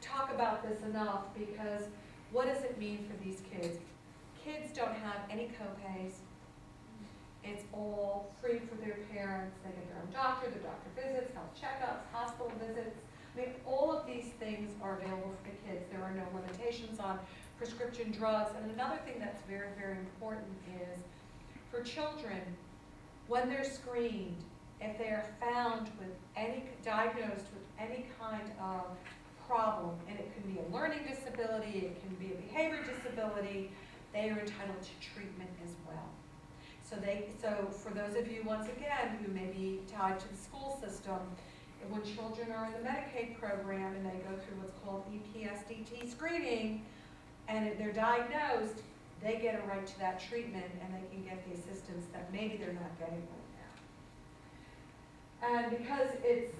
talk about this enough, because what does it mean for these kids? Kids don't have any co-pays. It's all free for their parents. They get their own doctor, their doctor visits, health checkups, hospital visits. I mean, all of these things are available for the kids. There are prescription drugs. And another thing that's very, very important is for children, when they're screened, if they are found with diagnosed with any kind of problem, and it can be a learning disability, it can be a behavior disability, they are entitled to treatment as well. So for those of you, once again, who may be tied to the school system, when children are in the Medicaid program and they go through what's called EPSDT screening, and if they're diagnosed, they get a right to that treatment and they can get the assistance that maybe they're not getting right now. And because it's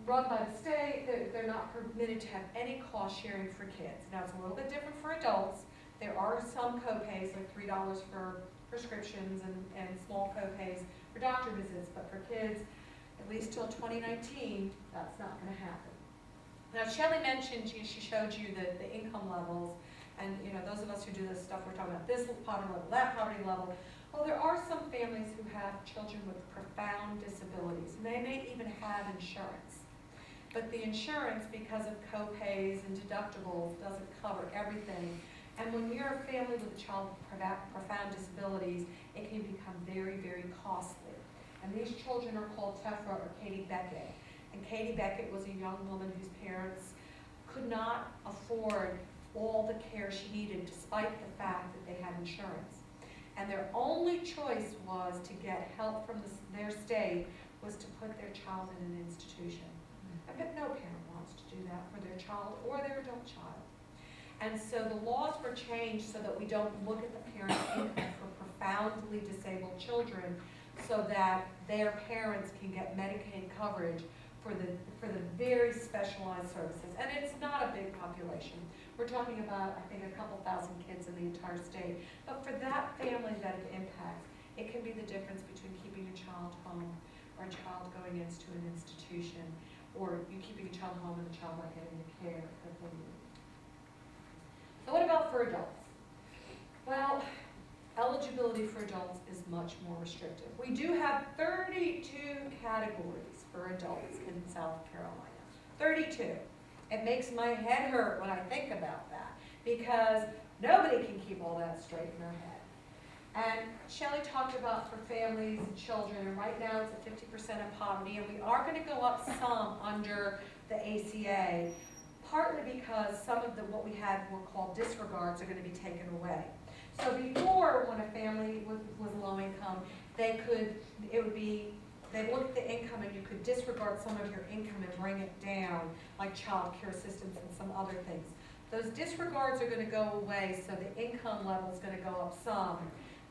run by the state, they're not permitted to have any cost sharing for kids. Now, it's a little bit different for adults. There are some co-pays, like $3 for prescriptions and small co-pays for doctor visits, but for kids, at least till 2019, that's not going to happen. Now, Shelley mentioned, she showed you the income levels, and those of us who do this stuff, we're talking about this poverty level, that poverty level. Well, there are some families who have children with profound disabilities, and they may even have insurance. But the insurance, because of co-pays and deductibles, doesn't cover everything. And when you're a family with a child with profound disabilities, it can become very, very costly. And these children are called Tefra or Katie Beckett. And Katie Beckett was a young woman whose parents could not afford all the care she needed, despite the fact that they had insurance. And their only choice was to get help from their state was to put their child in an institution. I bet no parent wants to do that for their child or their adult child. And so the laws were changed so that we don't look at the parent's income for profoundly disabled children, so that their parents can get Medicaid coverage for the very specialized services. And it's not a big population. We're talking about, I think, a couple thousand kids in the entire state. But for that family that it impacts, it can be the difference between keeping a child home or a child going into an institution, or you keeping a child home and the child not getting the care that they need. So what about for adults? Well, eligibility for adults is much more restrictive. We do have 32 categories for adults in South Carolina. 32. It makes my head hurt when I think about that, because nobody can keep all that straight in their head. And Shelley talked about for families and children, and right now it's at 50% of poverty, and we are going to go up some under the ACA, partly because some of what we had were called disregards are going to be taken away. So before, when a family was low income, they'd look at the income and you could disregard some of your income and bring it down, like child care assistance and some other things. Those disregards are going to go away, so the income level is going to go up some.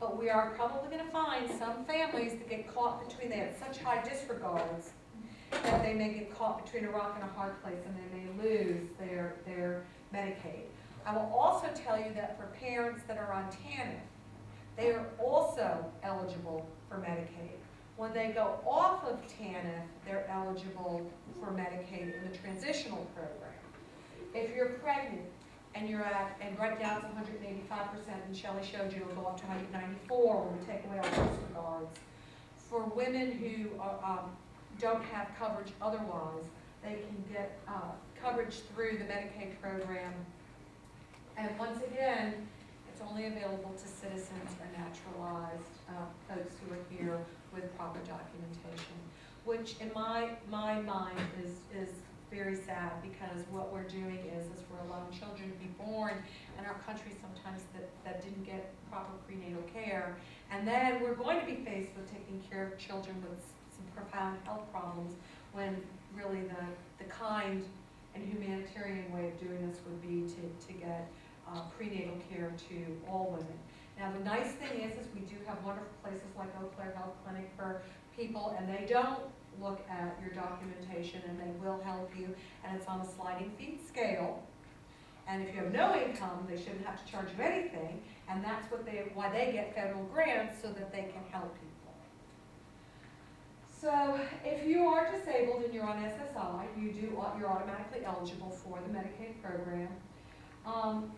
But we are probably going to find some families that get caught between, they have such high disregards that they may get caught between a rock and a hard place, and they may lose their Medicaid. I will also tell you that for parents that are on TANF, they are also eligible for Medicaid. When they go off of TANF, they're eligible for Medicaid in the transitional program. If you're pregnant and and right now it's 185%, and Shelley showed you it'll go up to 194 when we take away all disregards. For women who don't have coverage otherwise, they can get coverage through the Medicaid program. And once again, it's only available to citizens or naturalized folks who are here with proper documentation, which in my mind is very sad, because what we're doing is we're allowing children to be born in our country sometimes that didn't get proper prenatal care, and then we're going to be faced with taking care of children with some profound health problems, when really the kind and humanitarian way of doing this would be to get prenatal care to all women. Now, the nice thing is we do have wonderful places like Eau Claire Health Clinic for people, and they don't look at your documentation, and they will help you, and it's on a sliding fee scale. And if you have no income, they shouldn't have to charge you anything, and that's why they get federal grants, so that they can help people. So if you are disabled and you're on SSI, you're automatically eligible for the Medicaid program.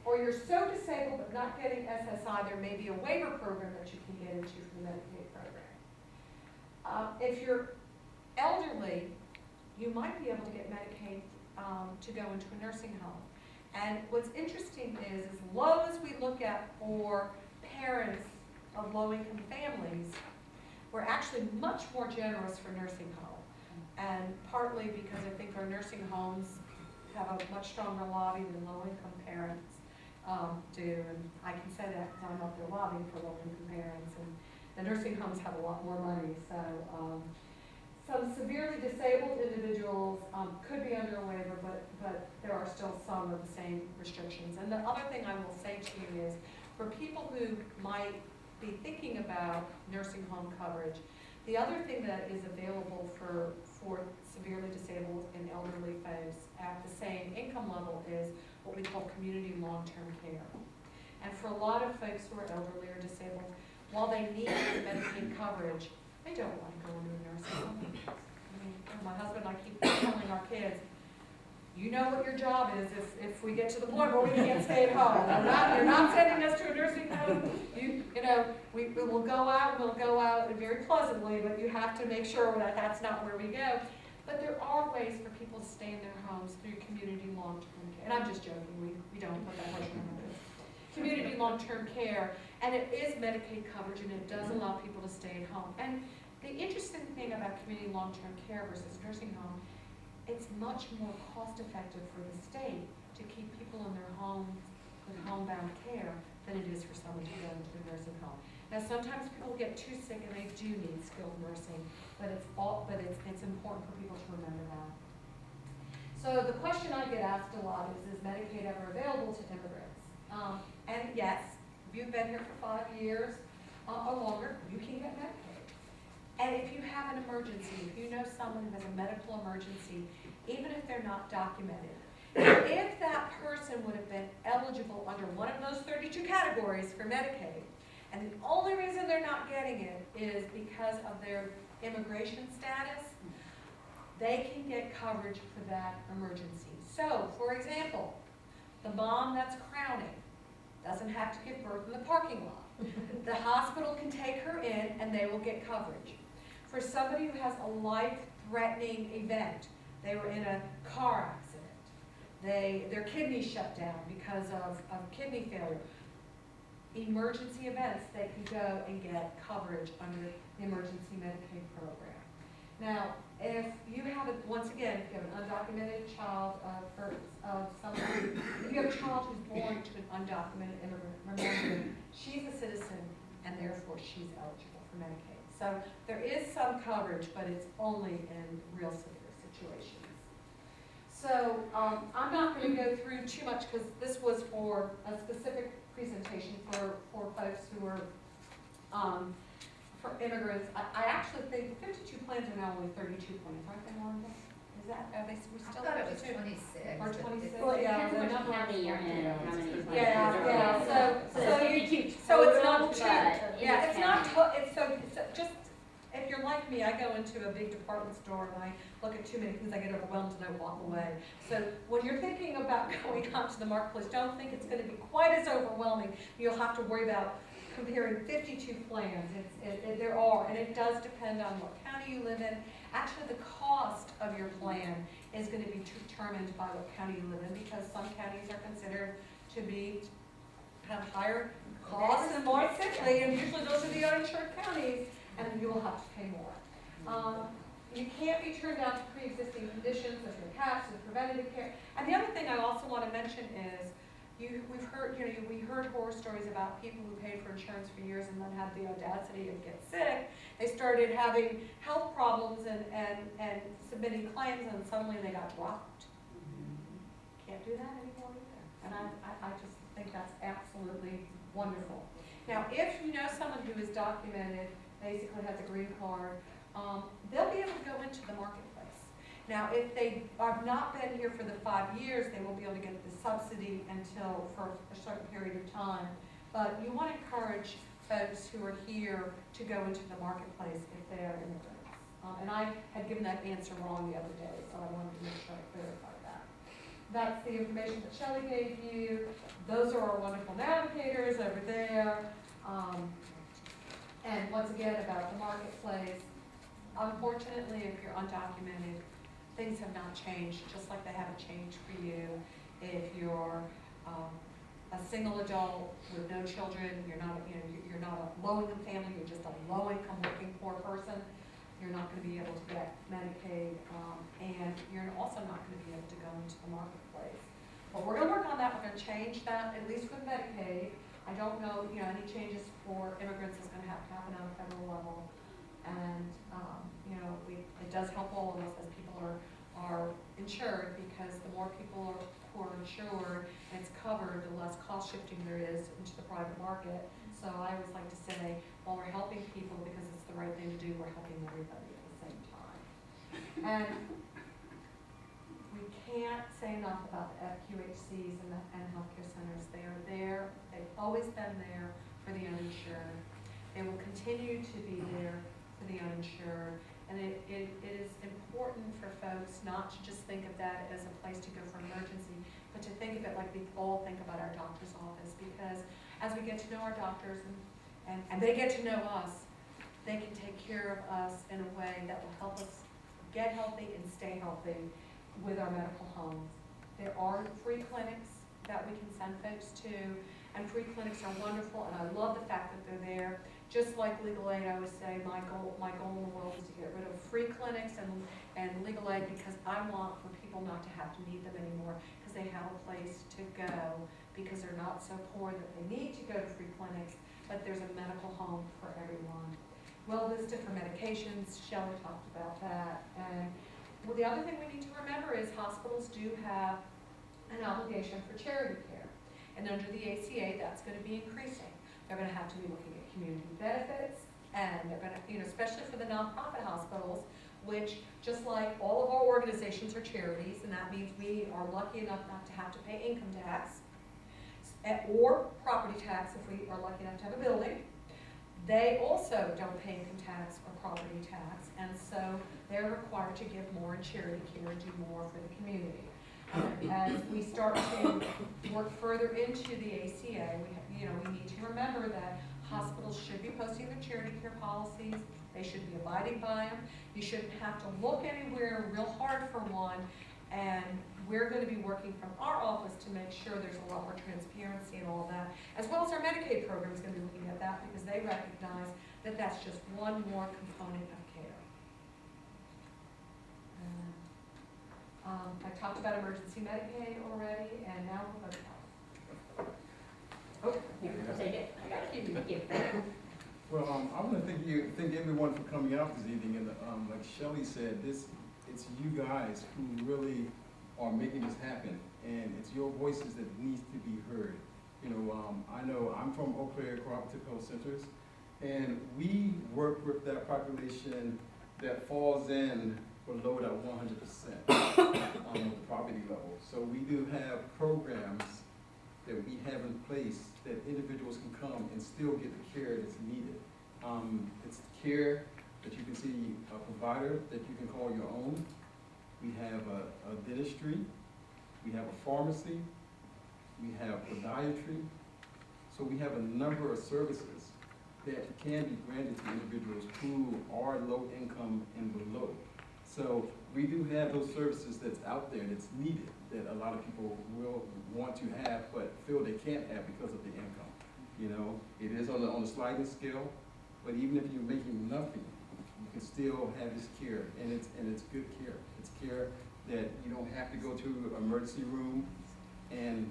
Or you're so disabled but not getting SSI, there may be a waiver program that you can get into from the Medicaid program. If you're elderly, you might be able to get Medicaid to go into a nursing home. And what's interesting is, as low as we look at for parents of low-income families, we're actually much more generous for nursing home. And partly because I think our nursing homes have a much stronger lobby than low-income parents do. And I can say that because I'm up there lobbying for low-income parents. And the nursing homes have a lot more money. So some severely disabled individuals could be under a waiver, but there are still some of the same restrictions. And the other thing I will say to you is, for people who might be thinking about nursing home coverage, the other thing that is available for severely disabled and elderly folks at the same income level is what we call community long-term care. And for a lot of folks who are elderly or disabled, while they need Medicaid coverage, they don't want to go into a nursing home. I mean, my husband and I keep telling our kids, you know what your job is if we get to the point where we can't stay at home. You're not sending us to a nursing home. You know, we will go out, very pleasantly, but you have to make sure that that's not where we go. But there are ways for people to stay in their homes through community long-term care. And I'm just joking, we don't put that much on this. Community long-term care, and it is Medicaid coverage, and it does allow people to stay at home. And the interesting thing about community long-term care versus nursing home, it's much more cost-effective for the state to keep people in their homes with homebound care than it is for someone to go into a nursing home. Now, sometimes people get too sick and they do need skilled nursing, but it's important for people to remember that. So the question I get asked a lot is Medicaid ever available to immigrants? And yes, if you've been here for 5 years or longer, you can get Medicaid. And if you have an emergency, if you know someone who has a medical emergency, even if they're not documented, if that person would have been eligible under one of those 32 categories for Medicaid, and the only reason they're not getting it is because of their immigration status, they can get coverage for that emergency. So, for example, the mom that's crowning doesn't have to give birth in the parking lot. The hospital can take her in and they will get coverage. For somebody who has a life-threatening event, they were in a car accident, their kidney shut down because of kidney failure, emergency events, they can go and get coverage under the Emergency Medicaid program. Now, if you have, once again, if you have an undocumented child, if you have a child who's born to an undocumented immigrant, remember, she's a citizen and therefore she's eligible for Medicaid. So there is some coverage, but it's only in real severe situations. So I'm not going to go through too much because this was for a specific presentation for folks who are for immigrants. I actually think 52 plans are now only 32 plans, aren't they, Wanda? Is that, are they I still thought it was 32? 26. Or but 26? Well, it Yeah, depends the on which number county you're in, Yeah, how many it's- plans Yeah, there are. yeah, So it's not total, too, but in yeah, each it's not, county. it's just, if you're like me, I go into a big department store and I look at too many things, I get overwhelmed and I walk away. So when you're thinking about going out to the marketplace, don't think it's going to be quite as overwhelming. You'll have to worry about comparing 52 plans. There are, and it does depend on what county you live in. Actually, the cost of your plan is going to be determined by what county you live in, because some counties are considered to have higher costs and more sickly, and usually those are the uninsured counties, and you will have to pay more. You can't be turned down to pre-existing conditions, there's no caps and preventative care. And the other thing I also want to mention is, we heard horror stories about people who paid for insurance for years and then had the audacity to get sick. They started having health problems and submitting claims, and suddenly they got dropped. Can't do that anymore either. And I just think that's absolutely wonderful. Now, if you know someone who is documented, basically has a green card, they'll be able to go into the marketplace. Now, if they have not been here for the 5 years, they will be able to get the subsidy for a certain period of time. But you want to encourage folks who are here to go into the marketplace if they are immigrants. And I had given that answer wrong the other day, so I wanted to make sure I clarified that. That's the information that Shelley gave you. Those are our wonderful navigators over there. And once again, about the marketplace, unfortunately, if you're undocumented, things have not changed, just like they haven't changed for you. if you're a single adult with no children, you're not, you're not a low-income family, you're just a low-income working poor person, you're not gonna be able to get Medicaid, and you're also not gonna be able to go into the marketplace. But we're gonna work on that, we're gonna change that, at least with Medicaid. I don't know, any changes for immigrants is gonna have to happen on a federal level. And, it does help all of us as people are insured, because the more people who are insured and it's covered, the less cost shifting there is into the private market. So I always like to say, while we're helping people because it's the right thing to do, we're helping everybody at the same time. And we can't say enough about the FQHCs and healthcare centers. They are there, they've always been there for the uninsured. They will continue to be there for the uninsured. And it is important for folks not to just think of that as a place to go for emergency, but to think of it like we all think about our doctor's office, because as we get to know our doctors and they get to know us, they can take care of us in a way that will help us get healthy and stay healthy with our medical homes. There are free clinics that we can send folks to, and free clinics are wonderful, and I love the fact that they're there. Just like legal aid, I always say my goal in the world is to get rid of free clinics and legal aid, because I want for people not to have to need them anymore, because they have a place to go, because they're not so poor that they need to go to free clinics, but there's a medical home for everyone. Well listed for medications, Shelley talked about that. And well, the other thing we need to remember is hospitals do have an obligation for charity care. And under the ACA, that's going to be increasing. They're going to have to be looking at community benefits, and they're going to, especially for the nonprofit hospitals, which just like all of our organizations are charities, and that means we are lucky enough not to have to pay income tax or property tax if we are lucky enough to have a building. They also don't pay income tax or property tax, and so they're required to give more in charity care and do more for the community. As we start to work further into the ACA, we need to remember that hospitals should be posting their charity care policies. They should be abiding by them. You shouldn't have to look anywhere real hard for one. And we're going to be working from our office to make sure there's a lot more transparency and all that, as well as our Medicaid program is going to be looking at that, because they recognize that that's just one more component of care. I talked about emergency Medicaid already, and now we'll go to health. Oh, Here, take it. I got it. Thank you. Well, I want to thank everyone for coming out this evening, and like Shelley said, it's you guys who really are making this happen, and it's your voices that needs to be heard. I know I'm from Eau Claire Cooperative Health Centers, and we work with that population that falls in below that 100% on the poverty level. So we do have programs that we have in place that individuals can come and still get the care that's needed. It's care that you can see a provider that you can call your own. We have a dentistry, we have a pharmacy, we have podiatry. So we have a number of services that can be granted to individuals who are low income and below. So we do have those services that's out there that's needed, that a lot of people will want to have but feel they can't have because of the income. It is on the sliding scale, but even if you're making nothing, you can still have this care, and it's good care. It's care that you don't have to go to an emergency room and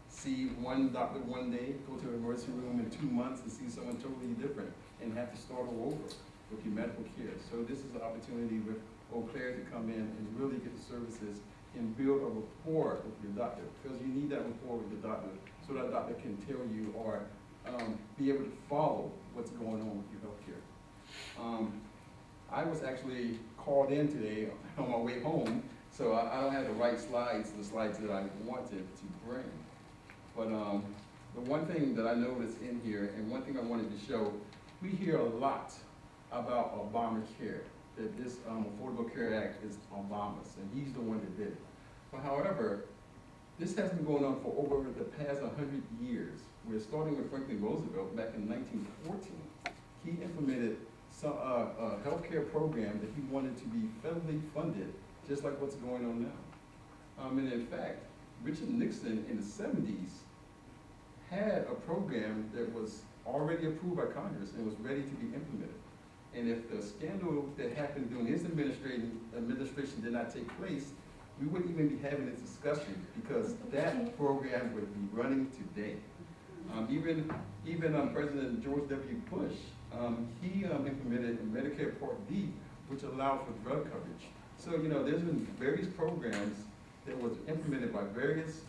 see one doctor one day, go to an emergency room in 2 months and see someone totally different, and have to start all over with your medical care. So this is an opportunity with Eau Claire to come in and really get the services and build a rapport with your doctor, because you need that rapport with your doctor so that doctor can tell you or be able to follow what's going on with your health care. I was actually called in today on my way home, so I don't have the right slides, the slides that I wanted to bring. But the one thing that I noticed in here, and one thing I wanted to show, we hear a lot about Obamacare, that this Affordable Care Act is Obama's, and he's the one that did it. But however, this has been going on for over the past 100 years. We're starting with Franklin Roosevelt back in 1914. He implemented a healthcare program that he wanted to be federally funded, just like what's going on now. And in fact, Richard Nixon in the 70s had a program that was already approved by Congress and was ready to be implemented. And if the scandal that happened during his administration did not take place, we wouldn't even be having this discussion because that program would be running today. Even President George W. Bush, he implemented Medicare Part D, which allowed for drug coverage. So, you know, there's been various programs that was implemented by various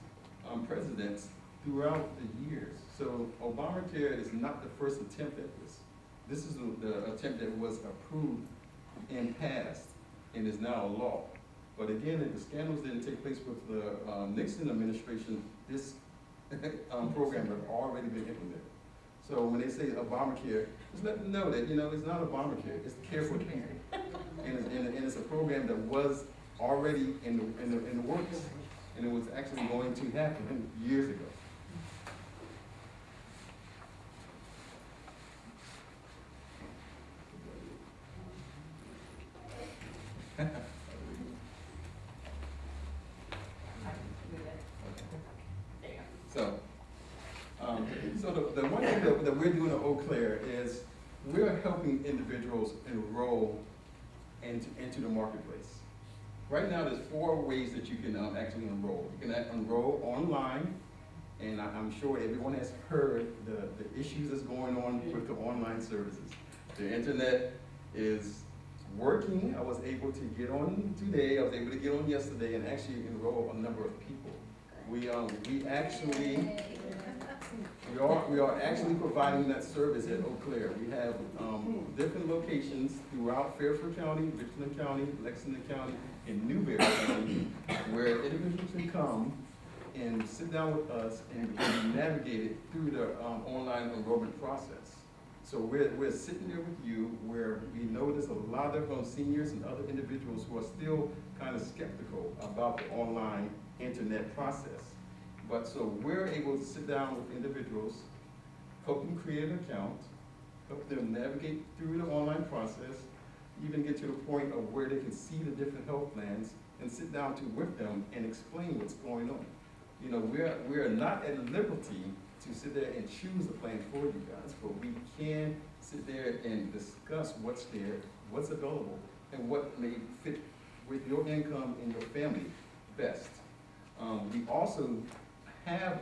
presidents throughout the years. So Obamacare is not the first attempt at this. This is the attempt that was approved and passed and is now a law. But again, if the scandals didn't take place with the Nixon administration, this program had already been implemented. So when they say Obamacare, just let them know that, you know, it's not Obamacare, it's Care for the People. And it's a program that was already in the works, and it was actually going to happen years ago. So the one thing that we're doing at Eau Claire is we're helping individuals enroll into the marketplace. Right now, there's 4 ways that you can actually enroll. You can enroll online, and I'm sure everyone has heard the issues that's going on with the online services. The internet is working. I was able to get on today. I was able to get on yesterday and actually enroll a number of people. We are actually providing that service at Eau Claire. We have different locations throughout Fairfield County, Richland County, Lexington County, and Newberry County, where individuals can come and sit down with us and be navigated through the online enrollment process. So we're sitting there with you where we know there's a lot of seniors and other individuals who are still kind of skeptical about the online internet process. But so we're able to sit down with individuals, help them create an account, help them navigate through the online process, even get to the point of where they can see the different health plans and sit down with them and explain what's going on. You know, we're not at liberty to sit there and choose a plan for you guys, but we can sit there and discuss what's there, what's available, and what may fit with your income and your family best. We also have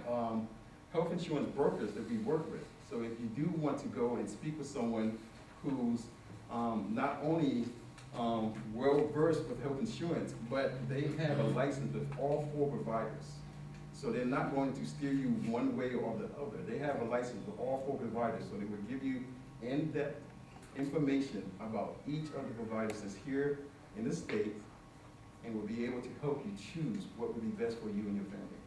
health insurance brokers that we work with. So if you do want to go and speak with someone who's not only well-versed with health insurance, but they have a license with all 4 providers. So they're not going to steer you one way or the other. They have a license with all 4 providers, so they will give you in-depth information about each of the providers that's here in the state and will be able to help you choose what would be best for you and your family.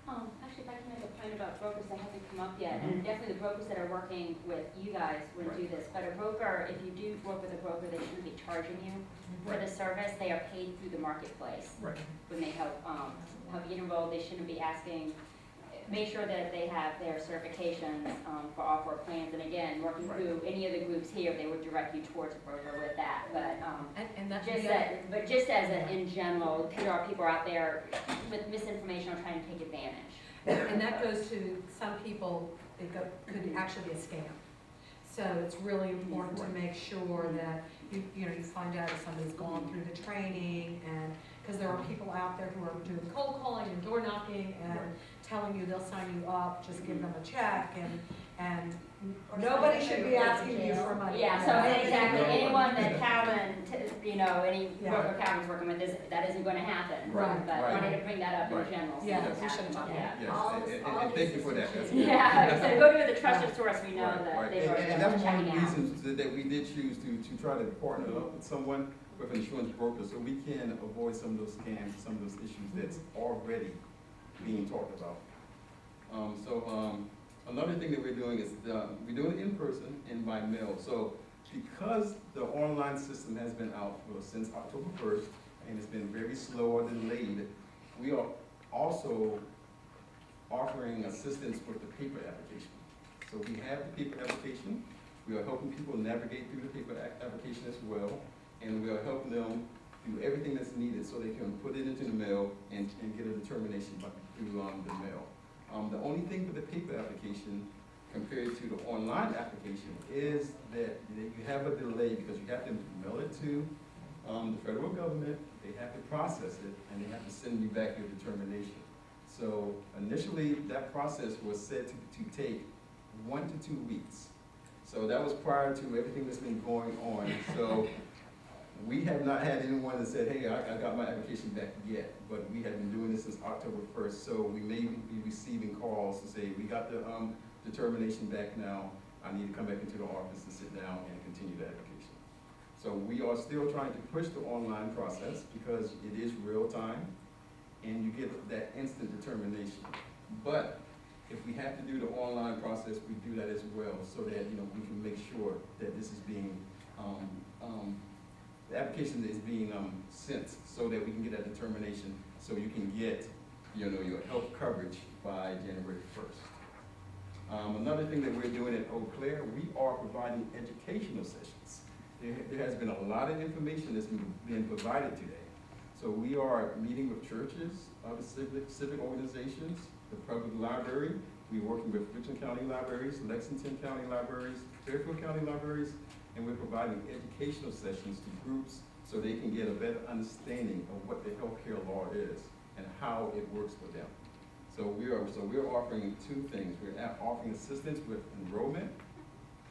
Actually, if I can make a point about brokers that haven't come up yet, and definitely the brokers that are working with you guys would do this, but a broker, if you do work with a broker, they shouldn't be charging you for the service. They are paid through the marketplace. Right. When they help you get enrolled, they shouldn't be asking, make sure that they have their certifications for all 4 plans. And again, working through any of the groups here, they would direct you towards a broker with that. But just as in general, there are people out there with misinformation or trying to take advantage. And that goes to some people, could actually be a scam. So it's really important to make sure that you find out if somebody's gone through the training, and because there are people out there who are doing cold calling and door knocking and telling you they'll sign you up, just give them a check, and nobody should be asking you for money. Yeah, so exactly, anyone that Calvin, any broker Calvin's working with, that isn't going to happen. Right. But wanted to bring that up in general. so Yeah, it's we should happening. talk Yeah. Yes, and thank you for that. That's good. Yeah, so go to the trusted source, we know that Right. they've already And been that's one of checking the out. reasons that we did choose to try to partner up with someone, with an insurance broker, so we can avoid some of those scams, some of those issues that's already being talked about. Another thing that we're doing is we're doing it in person and by mail. So because the online system has been out since October 1st, and it's been very slow or delayed, we are also offering assistance with the paper application. So we have the paper application. We are helping people navigate through the paper application as well, and we are helping them do everything that's needed so they can put it into the mail and get a determination through the mail. The only thing with the paper application compared to the online application is that you have a delay because you have to mail it to the federal government, they have to process it, and they have to send you back your determination. So initially, that process was said to take 1 to 2 weeks. So that was prior to everything that's been going on. So we have not had anyone that said, hey, I got my application back yet, but we have been doing this since October 1st. So we may be receiving calls to say, we got the determination back now. I need to come back into the office and sit down and continue the application. So we are still trying to push the online process because it is real time and you get that instant determination. But if we have to do the online process, we do that as well so that we can make sure that this is being, the application is being sent so that we can get that determination so you can get your health coverage by January 1st. Another thing that we're doing at Eau Claire, we are providing educational sessions. There has been a lot of information that's been provided today. So we are meeting with churches, other civic organizations, the public library. We're working with Richland County Libraries, Lexington County Libraries, Fairfield County Libraries, and we're providing educational sessions to groups so they can get a better understanding of what the healthcare law is and how it works for them. So we're offering 2 things. We're offering assistance with enrollment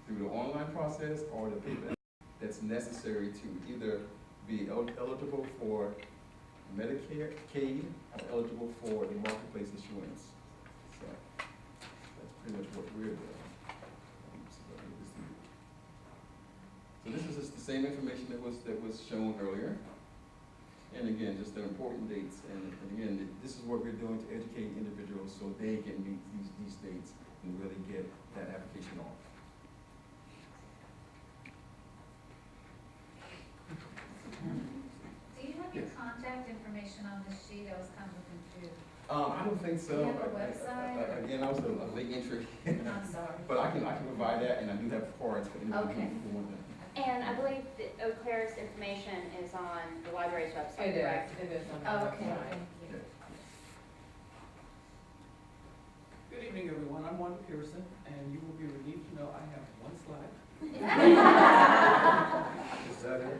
through the online process or the paper that's necessary to either be eligible for Medicare, Medicaid, or eligible for the marketplace insurance. So that's pretty much what we're doing. So this is just the same information that was shown earlier. And again, just the important dates. And again, this is what we're doing to educate individuals so they can meet these dates and really get that application off. Do you have your contact information on this sheet? I was kind of looking through. I don't think so. Do you have a website? Again, I was a late entry. I'm sorry. But I can provide that, and I do have cards for anyone Okay. who want that. And I believe that Eau Claire's information is on the library's website, correct? It is on the Okay, website. thank you. Good evening, everyone. I'm Wanda Pearson, and you will be relieved to know I have 1 slide. Is that it?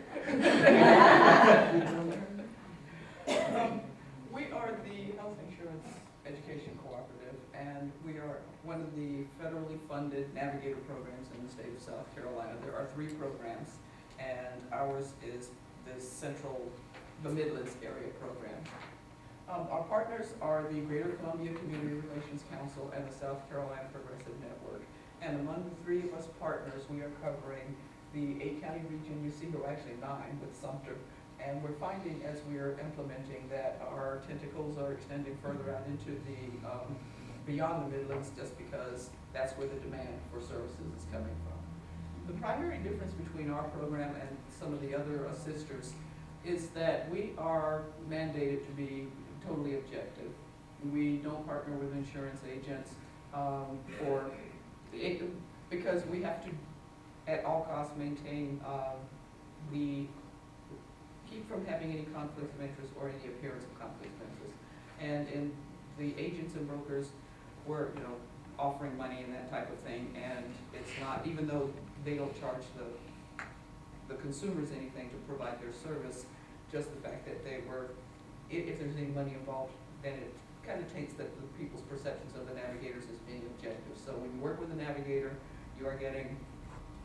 We are the Health Insurance Education Cooperative, and we are one of the federally funded navigator programs in the state of South Carolina. There are 3 programs, and ours is the Midlands area program. Our partners are the Greater Columbia Community Relations Council and the South Carolina Progressive Network. And among the 3 of us partners, we are covering the 8-county region. You see there are actually 9 with Sumter. And we're finding as we are implementing that our tentacles are extending further out into the beyond the Midlands, just because that's where the demand for services is coming from. The primary difference between our program and some of the other sisters is that we are mandated to be totally objective. We don't partner with insurance agents because we have to, at all costs, maintain keep from having any conflicts of interest or any appearance of conflict of interest. And in the agents and brokers were, offering money and that type of thing, and it's not, even though they don't charge the consumers anything to provide their service, just the fact that they were, if there's any money involved, then it kind of taints the people's perceptions of the navigators as being objective. So when you work with a navigator, you are getting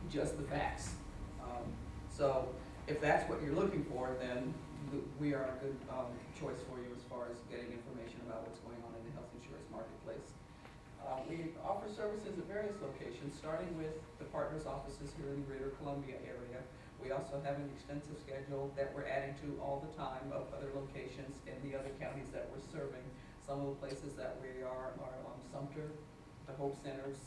just the facts. So if that's what you're looking for, then we are a good choice for you as far as getting information about what's going on in the health insurance marketplace. We offer services at various locations, starting with the partners' offices here in the Greater Columbia area. We also have an extensive schedule that we're adding to all the time of other locations in the other counties that we're serving. Some of the places that we are Sumter, the Hope Centers.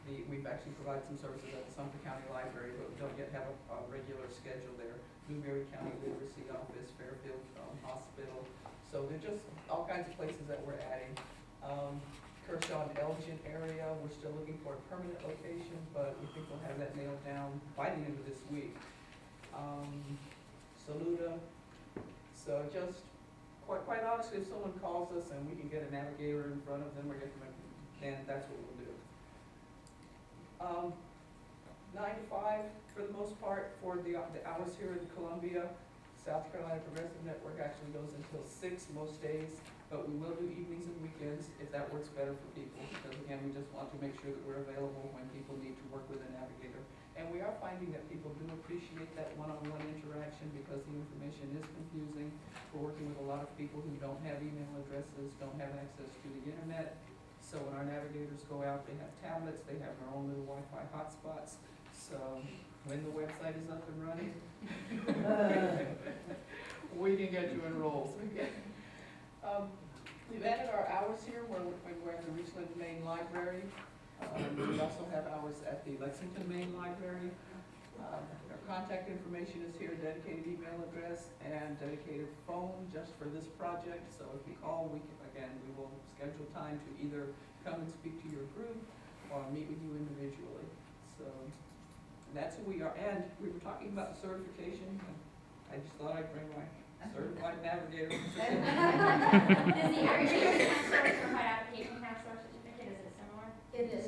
We've actually provided some services at the Sumter County Library, but we don't yet have a regular schedule there. Newberry County Literacy Office, Fairfield Hospital. So they're just all kinds of places that we're adding. Kershaw and Elgin area, we're still looking for a permanent location, but we think we'll have that nailed down by the end of this week. Saluda. So just, quite honestly, if someone calls us and we can get a navigator in front of them or get them, then that's what we'll do. 9 to 5 for the most part for the hours here in Columbia. South Carolina Progressive Network actually goes until 6 most days, but we will do evenings and weekends if that works better for people. Because again, we just want to make sure that we're available when people need to work with a navigator. And we are finding that people do appreciate that one-on-one interaction because the information is confusing. We're working with a lot of people who don't have email addresses, don't have access to the internet. So when our navigators go out, they have tablets, they have their own little Wi-Fi hotspots. So when the website is up and running, we can get you enrolled. We've added our hours here when we're at the Richland Main Library. We also have hours at the Lexington Main Library. Our contact information is here, dedicated email address and dedicated phone just for this project. So if you call, we will schedule time to either come and speak to your group or meet with you individually. So that's who we are. And we were talking about certification. I just thought I'd bring my certified navigator. Does the area certified application have source certificate, is it similar? It is.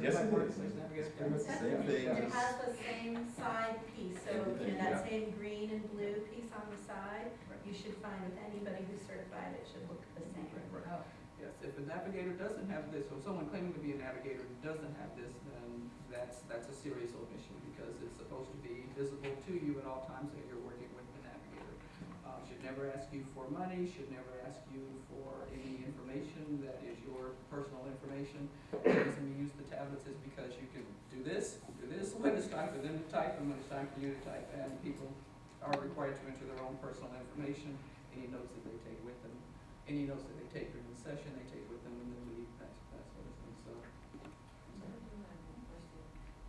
Yes, Certified it workplace is. navigator. It's pretty much the same thing. It just- has the same side piece, so Everything, that yeah. same green and blue piece on the side, you should find with anybody who's certified, it should look the same. Right. Yes, if a navigator doesn't have this, or someone claiming to be a navigator doesn't have this, then that's a serious omission because it's supposed to be visible to you at all times that you're working with the navigator. Should never ask you for money, should never ask you for any information that is your personal information. The reason we use the tablets is because you can do this when it's time for them to type and when it's time for you to type, and people are required to enter their own personal information, any notes that they take with them, any notes that they take during the session, they take with them when they leave, that sort of thing, so.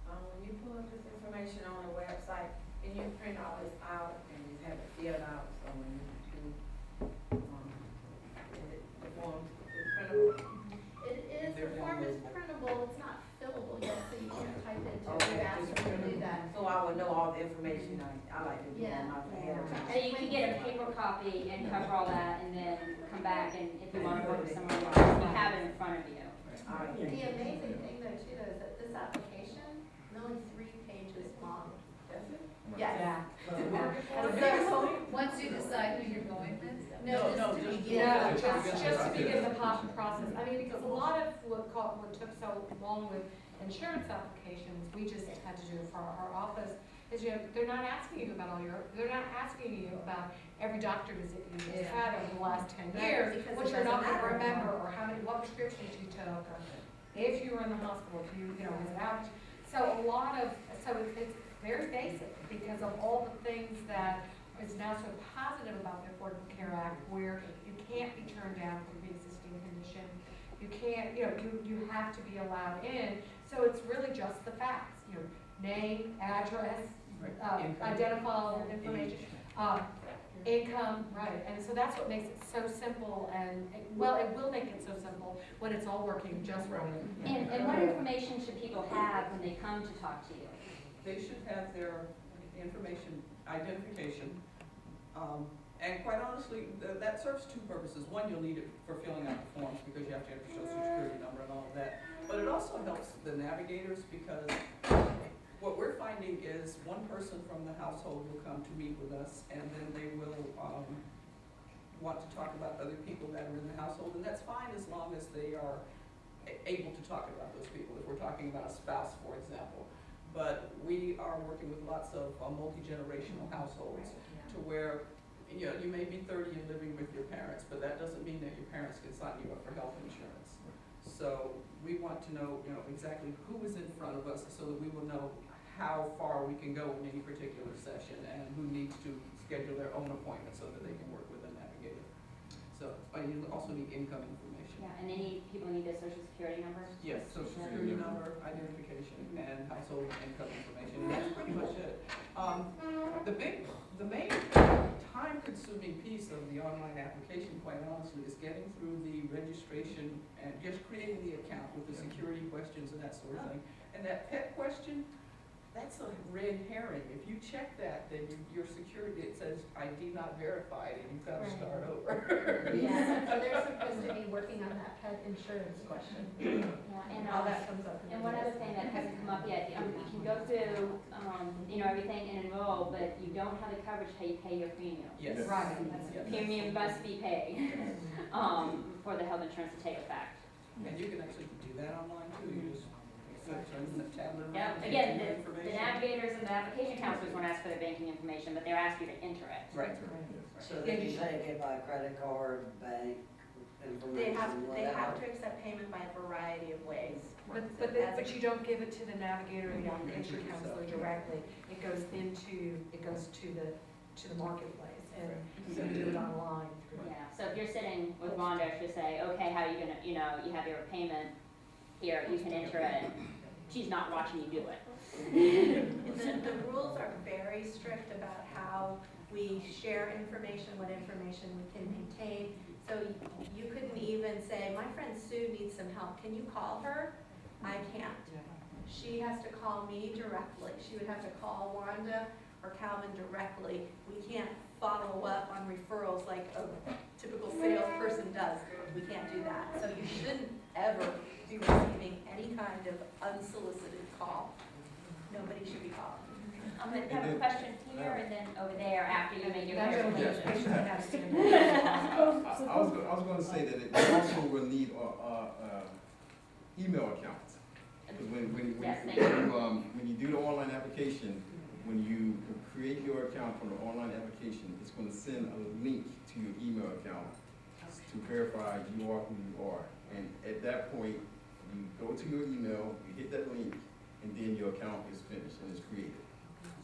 When you pull up this information on the website, can you print all this out and just have it filled out, so when you do, the form is printable? It is, the form is printable, it's not fillable yet, so you can't type it into Okay, it, ask just her to do printable. that. So I would know all the information I like to do on my head. And you can get a paper copy and cover all that and then come back and if you want to work with someone else, you have it in front of you. All right. The amazing thing though too, though, is that this application is only 3 pages long. That's it? Yes. Yeah. Once you decide who you're going with? No, No, just to just- begin. Yeah, Yeah. just to begin the process. I mean, because a lot of what took so long with insurance applications, we just had to do it for our office, is they're not asking you about they're not asking you about every doctor visit you just had over the last 10 Right, years, because which it you're not doesn't gonna matter remember, anymore. or what prescriptions you took, or if you were in the hospital, if you know, was out. So it's very basic because of all the things that is now so positive about the Affordable Care Act, where you can't be turned down for pre-existing condition. You can't, you have to be allowed in. So it's really just the facts, name, address, Income. identifiable information, income, right. And so that's what makes it so simple and, it will make it so simple when it's all working just right. And what information should people have when they come to talk to you? They should have their information, identification, and quite honestly, that serves 2 purposes. One, you'll need it for filling out the forms because you have to enter your social security number and all of that. But it also helps the navigators because what we're finding is one person from the household will come to meet with us and then they will want to talk about other people that are in the household, and that's fine as long as they are able to talk about those people, if we're talking about a spouse, for example. But we are working with lots of multi-generational households to where, you may be 30 and living with your parents, but that doesn't mean that your parents can sign you up for health insurance. So we want to know, exactly who is in front of us so that we will know how far we can go in any particular session and who needs to schedule their own appointment so that they can work with a navigator. So, you also need income information. Yeah, and people need their social security number? Yes, social security number, identification, and household income information, and that's pretty much it. The main time-consuming piece of the online application, quite honestly, is getting through the registration and just creating the account with the security questions and that sort of thing. And that pet question, That's a red herring. If you check that, then your security, it says ID not verified, and you've got to start over. Yeah, so they're supposed to be working on that pet insurance question. Yeah, and, How that comes up. in and the one other news. thing that hasn't come up yet, you can go through, you know, everything and enroll, but you don't have the coverage till you pay your premium. Yes. Right. Yes. Premium must be paid, for the health insurance to take effect. And you can actually do that online too. You just turn the tablet around. Yeah, and again, enter your the information. navigators and the application counselors won't ask for the banking information, but they'll ask you to enter it. Right. So they can take it by credit card, bank, They have information, whatever. to accept payment by a variety of ways. But you don't give it to the navigator or the application Enter counselor yourself. directly. It goes to the marketplace, and so you do it online. Yeah, so if you're sitting with Rhonda, she'll say, okay, how are you gonna, you know, you have your payment here, you can enter it. She's not watching you do it. The rules are very strict about how we share information, what information we can contain. So you couldn't even say, my friend Sue needs some help, can you call her? I can't. She has to call me directly. She would have to call Wanda or Calvin directly. We can't follow up on referrals like a typical salesperson does. We can't do that. So you shouldn't ever be receiving any kind of unsolicited call. Nobody should be calling. I'm gonna have a question here and then over there after you make your That's what presentation. I was gonna say that it also will need, email accounts. Because Yes, thank you. when you do the online application, when you create your account from the online application, it's gonna send a link to your email account to verify you are who you are. And at that point, you go to your email, you hit that link, and then your account is finished and is created.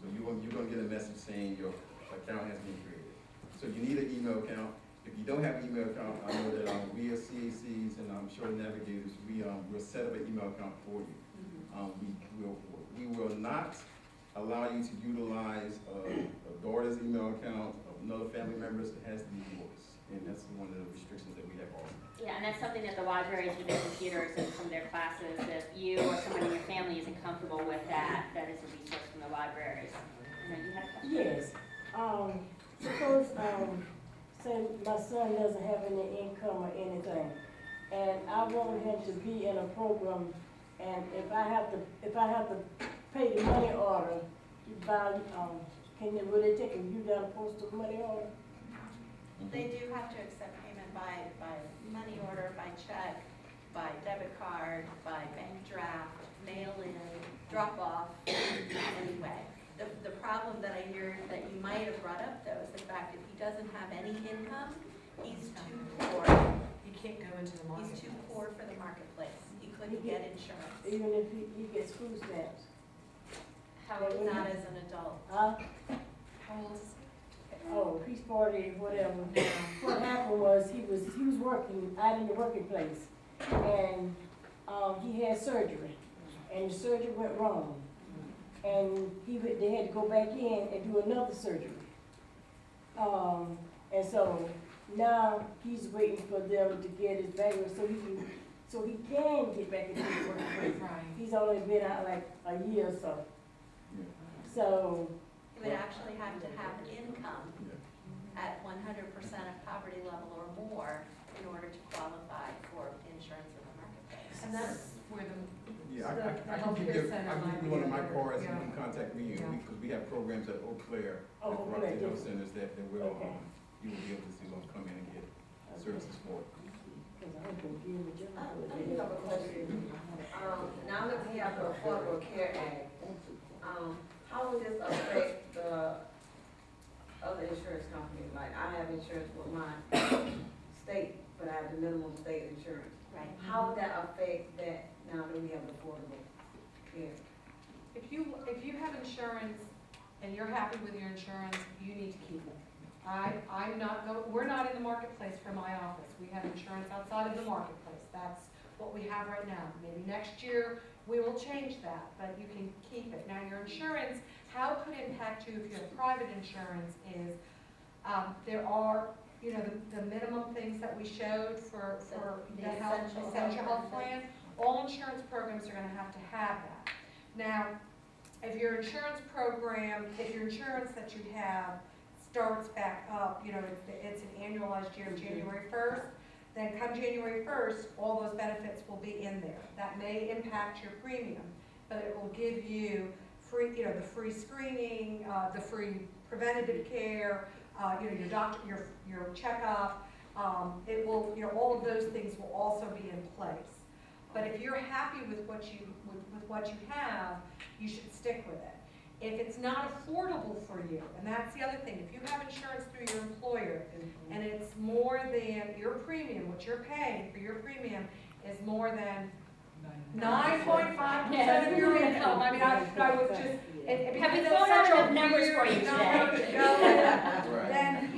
So you're gonna get a message saying your account has been created. So you need an email account. If you don't have an email account, I know that we as CACs and I'm sure navigators, we'll set up an email account for you. We will not allow you to utilize a daughter's email account of another family member's. It has to be yours. And that's one of the restrictions that we have also. Yeah, and that's something that the libraries with their computers and some of their classes, if you or someone in your family isn't comfortable with that, that is a resource from the libraries. And then you had a question? Yes, suppose, say my son doesn't have any income or anything, and I want him to be in a program, and if I have to pay the money order, by, will they take you down the postal money order? They do have to accept payment by money order, by check, by debit card, by bank draft, mail-in, drop-off, anyway. The problem that I hear that you might have brought up though is the fact if he doesn't have any income, he's too poor. You can't go into the market. He's too poor for the marketplace. He couldn't get insurance. Even if he gets food stamps? Not as an adult. Huh? How old is Oh, he's 40, whatever. What happened was, he was working out in the working place, and, he had surgery, and the surgery went wrong. And they had to go back in and do another surgery. And so now he's waiting for them to get his back, so he can get back into the working place. Right. He's only been out like a year or so. Yeah. So, He would actually have to have income Yeah. at 100% of poverty level or more in order to qualify for insurance in the marketplace. And that's where the, Yeah, So the I can healthcare give you, center I can might give you be one of my better, cards and yeah. you can contact me, Yeah. because we have programs at Eau Claire, Oh, at Eau Claire, corrective health yes. centers that will, Okay. you will be able to come in and get services for. because I can give him a job. I do have a question. Now that we have the Affordable Care Act, how will this affect the other insurance companies? Like, I have insurance with my state, but I have the minimum state insurance. Right. How would that affect that now that we have Affordable Care? if you have insurance and you're happy with your insurance, you need to keep it. We're not in the marketplace for my office. We have insurance outside of the marketplace. That's what we have right now. Maybe next year, we will change that, but you can keep it. Now, your insurance, how it could impact you if you have private insurance is, there are, the minimum things that we showed for The the health, essential essential health health plan. All insurance programs are gonna have to have that. Now, if your insurance program, if your insurance that you have starts back up, you know, it's an annualized year, January 1st, then come January 1st, all those benefits will be in there. That may impact your premium, but it will give you free, you know, the free screening, the free preventative care, you know, your doctor, your checkup. It will, you know, all of those things will also be in place. But if you're happy with what you have, you should stick with it. If it's not affordable for you, and that's the other thing, if you have insurance through your employer and it's more than your premium, what you're paying for your premium is more than 9.5% of your income. I mean, I was just, Have we thrown out enough numbers for you today? Then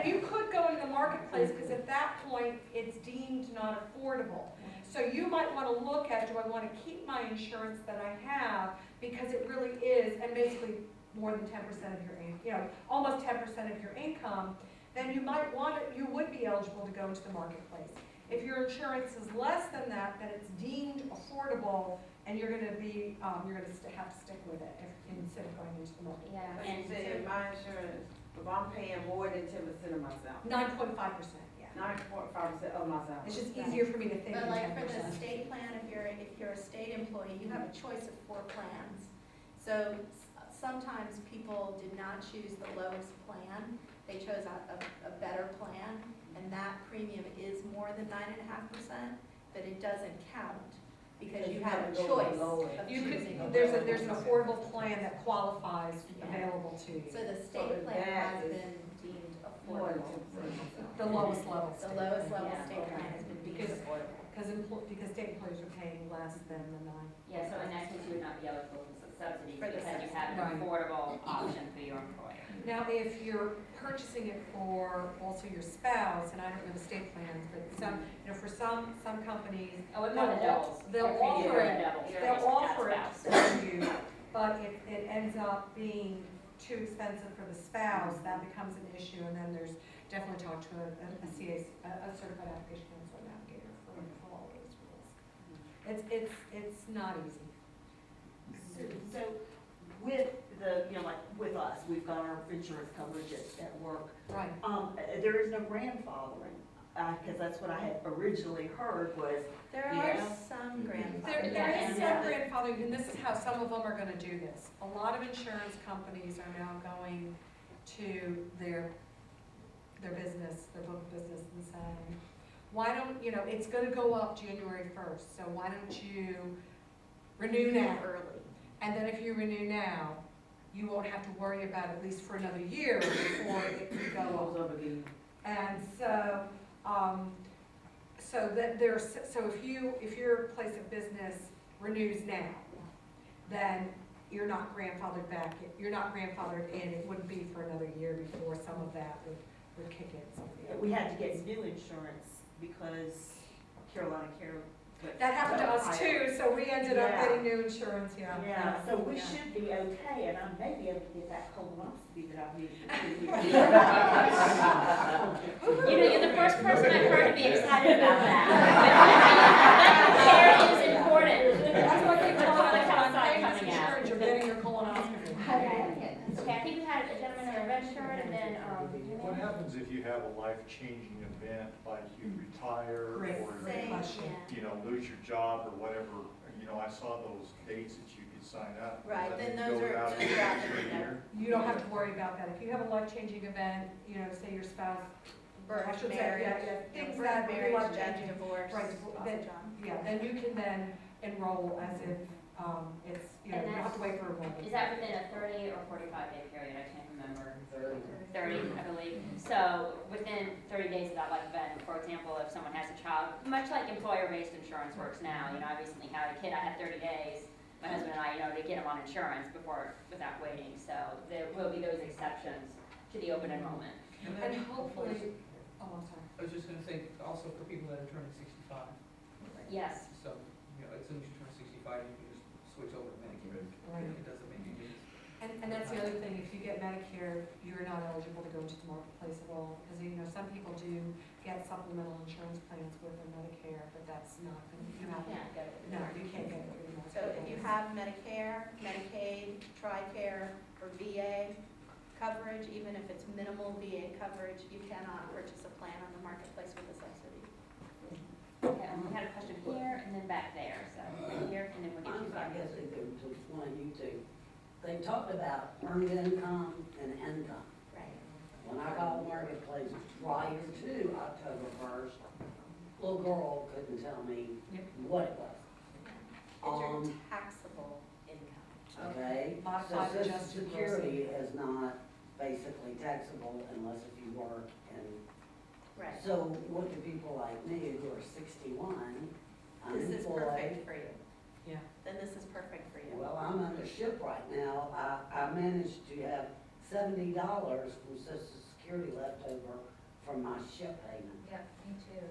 you could go into the marketplace, because at that point, it's deemed not affordable. So you might want to look at, do I want to keep my insurance that I have, because it really is, and basically more than 10% of your income, you know, almost 10% of your income, then you might want it, you would be eligible to go into the marketplace. If your insurance is less than that, then it's deemed affordable, and you're going to be, you're going to have to stick with it instead of going into the market. Yeah, So you and said if my insurance, if I'm paying more than 10% of myself, 9.5%, yeah. 9.5% of myself. It's just easier for me to think But than like for 10%. the state plan, if you're a state employee, you have a choice of 4 plans. So sometimes people did not choose the lowest plan, they chose a better plan, and that premium is more than 9.5%, but it doesn't count, because you have a choice of You choosing. could, there's an affordable plan that qualifies available to you. So the state plan has been deemed affordable. The lowest level. The lowest level Yeah. state plan has been deemed Because- affordable. Because state employees are paying less than the 9. Yeah, so in that case, you would not be eligible for subsidies For the because you subsidy. have Right. an affordable option for your employer. Now, if you're purchasing it for also your spouse, and I don't know the state plans, but some, you know, for some companies, Oh, it more than doubles. they'll Your premium offer more than it, doubles for they'll your offer it spouse. for you, but if it ends up being too expensive for the spouse, that becomes an issue, and then there's definitely talk to a certified application counselor navigator for all those rules. It's not easy. So with the, you know, like with us, we've got our insurance coverage at work. Right. There is no grandfathering, because that's what I had originally heard was, There are Yeah. some There grandfathers. is some grandfathering, and this is how some of them are gonna do this. A lot of insurance companies are now going to their business, their book of business, and saying, why don't, you know, it's gonna go up January 1st, so why don't you renew now? Early. And then if you renew now, you won't have to worry about it at least for another year before it could go Goes up. up again. And so, so if your place of business renews now, then you're not grandfathered back, you're not grandfathered in, it wouldn't be for another year before some of that would kick in, some of the other. we had to get new insurance because Carolina Care. That happened to us too, so we ended up Yeah. getting new insurance, yeah. Yeah, so we Yeah. should be okay, and I may be able to get that colonoscopy that I've needed for 2 years. You know, you're the first person I've heard to be excited about that. Medical care is important. That's what they tell us, Public health on side paying coming out. insurance, you're getting your colonoscopy. Okay, I think we had a gentleman in a red shirt and then, What happens if you have a life-changing event, like you retire Great, or, great question. you know, lose your job or whatever? You know, I saw those dates that you could sign up. Does Right, that then mean those go are, out those are out for the a window. year? You don't have to worry about that. If you have a life-changing event, you know, say your spouse, Birth, I should say, marriage, yeah, things birth, that really marriage, death, life-changing. divorce. Right, also that- John. Yeah, then you can then enroll as if, it's, you know, you don't have to wait for enrollment. is that within a 30 or 45-day period? I can't remember. 30, I believe. So within 30 days of that life event, for example, if someone has a child, much like employer-based insurance works now, you know, I recently had a kid, I had 30 days, my husband and I, you know, to get him on insurance without waiting. So there will be those exceptions to the open enrollment. And And then, hopefully, oh, I'm sorry. I was just gonna say, also for people that are turning 65, Yes. so, you know, as soon as you turn 65, you can just switch over to Medicare. Right. It doesn't make any difference. And that's the other thing, if you get Medicare, you're not eligible to go into the marketplace at all, because, you know, some people do get get supplemental insurance plans with a Medicare, but that's not, you have, Yeah, go to the no, you can't get it with So if you have Medicare, Medicaid, TRICARE, or VA coverage, even if it's minimal VA coverage, you cannot purchase a plan on the marketplace with a subsidy. Okay, we had a question here and then back there, so here and then we'll get you I back. guess they go to one of you two. They talked about earned income and income. Right. When I called Marketplace prior to October 1st, little girl couldn't tell me what it was. It's your taxable income. Okay, so Modified Social adjusted gross Security income. is not basically taxable unless if you work and, Right. so what do people like me who are 61, This is unemployed? perfect for you. Yeah. Then this is perfect for you. Well, I'm on the ship right now. I managed to have $70 from Social Security left over from my ship payment. Yeah, me too.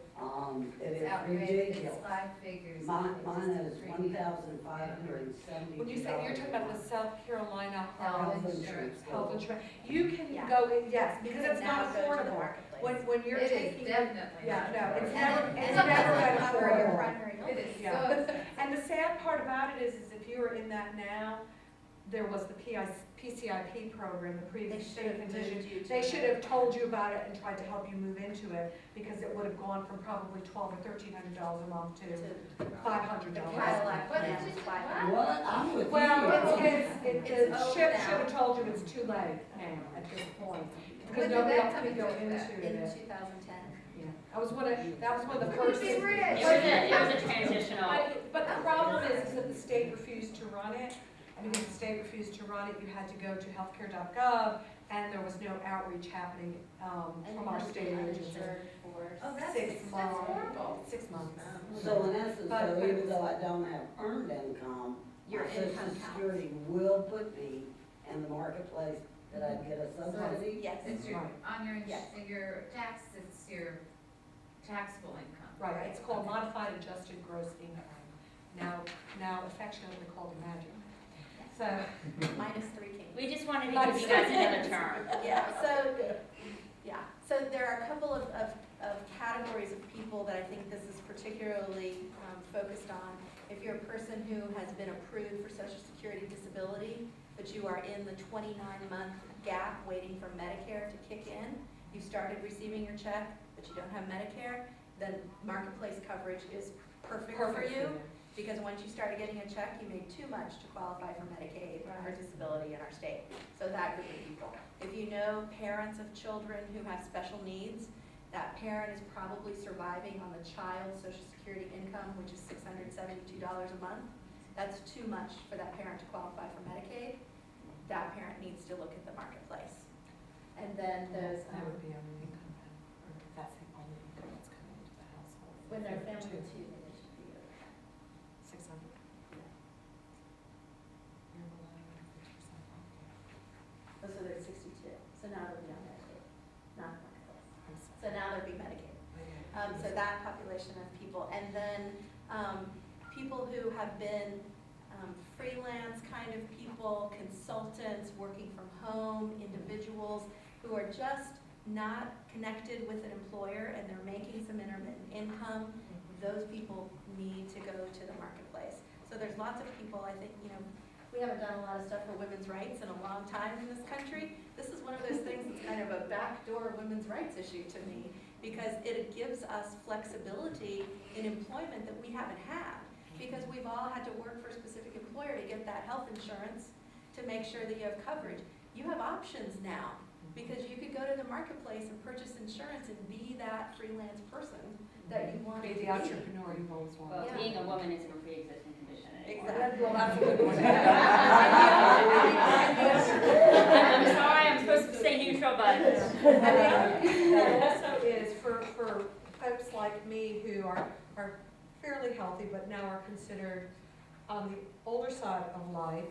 It It's is outrageous, ridiculous. it's 5 figures. Mine It's is just $1,570. When you say, you're talking about the South Carolina Health Health insurance. health insurance, you can Yeah. go in, yes, You because can it's now not go to the affordable. marketplace. When you're It is taking. definitely. Yeah, no, it's And never, it- it's and it never doesn't been cover your affordable. primary It illness. is so Yeah. expensive. And the sad part about it is if you were in that now, there was the PCIP program, the They previous should state have condition. moved you to. They should have told you about it and tried to help you move into it, because it would have gone from probably $1,200 or $1,300 a month to $500. Cadillac What plan did is you- $500. What? I'm with you. Well, the It's over ship now. should have told you it's too late now at this point, because When did nobody that else come can go into effect? into In it. 2010. Yeah. That was one of the first. Be rich. It was a transitional. But the problem is that the state refused to run it, and because the state refused to run it, you had to go to healthcare.gov, and there was no outreach happening, And from you our have to state be agency. uninsured for Oh, that's, 6 that's months. horrible. 6 months. So in essence, But- though, even though I don't have earned income, Your my Social income counts. Security will put me in the marketplace that I get a subsidy? Yes. It's your, Right. on your, Yes. your tax, it's your taxable income. Right, it's called modified adjusted gross income, now affectionately called magic. So, Minus 3 kings. We just wanted to give you guys another term. So there are a couple of categories of people that I think this is particularly focused on. If you're a person who has been approved for Social Security disability, but you are in the 29-month gap waiting for Medicare to kick in, you started receiving your check, but you don't have Medicare, then marketplace coverage is perfect for you. Because once you started getting a check, you made too much to qualify for Medicaid or disability in our state. So that group of people. If you know parents of children who have special needs, that parent is probably surviving on the child's Social Security income, which is $672 a month. That's too much for that parent to qualify for Medicaid. That parent needs to look at the marketplace. And then those, That would be only income, or that's the only income that's coming into the household. when they're family of 2, then it should be 600. You're below 50% off. Oh, so they're 62. So now they'll be on Medicaid, not marketplace. I'm sorry. So now they'll be Medicaid. Okay. So that population of people. And then people who have been freelance kind of people, consultants, working from home, individuals who are just not connected with an employer and they're making some intermittent income, those people need to go to the marketplace. So there's lots of people, I think, we haven't done a lot of stuff for women's rights in a long time in this country. This is one of those things that's kind of a backdoor women's rights issue to me, because it gives us flexibility in employment that we haven't had. Because we've all had to work for a specific employer to get that health insurance to make sure that you have coverage. You have options now, because you could go to the marketplace and purchase insurance and be that freelance person that you want to Be be. the entrepreneur you've always Well, wanted. Yeah. being a woman isn't a pre-existing condition anymore. Exactly. Well, that's a good one. I'm sorry, I'm supposed to stay neutral, but. And the other piece that also is for folks like me who are fairly healthy, but now are considered on the older side of life,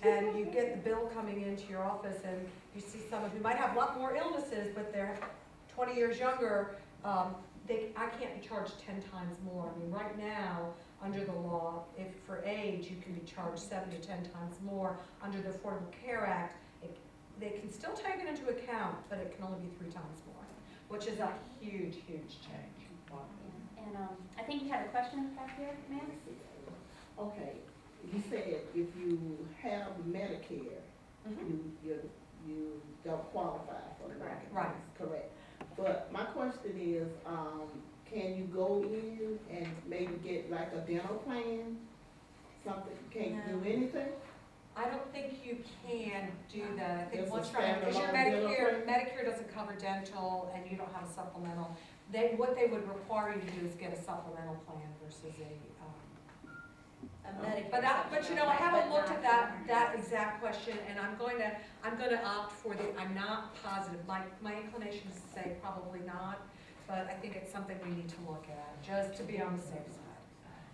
and you get the bill coming into your office and you see someone who might have a lot more illnesses, but they're 20 years younger, I can't be charged 10 times more. I mean, right now, under the law, if for age, you can be charged 7 to 10 times more. Under the Affordable Care Act, they can still take it into account, but it can only be 3 times more, which is a huge, huge change. you had a question back here, ma'am? Okay, you said if you have Medicare, you don't qualify for the Correct. Right. Correct. But my question is, can you go in and maybe get like a dental plan? Something, can't you do anything? I don't think you can do that. I think Just a once, because your standalone Medicare doesn't cover dental and you don't have a supplemental. What they would require you to do is get a supplemental plan versus A Medicare but you know, I supplement, haven't but looked not at that, for- that exact question, and I'm going to opt for I'm not positive. My inclination is to say probably not, but I think it's something we need to look at, just to be on the safe side.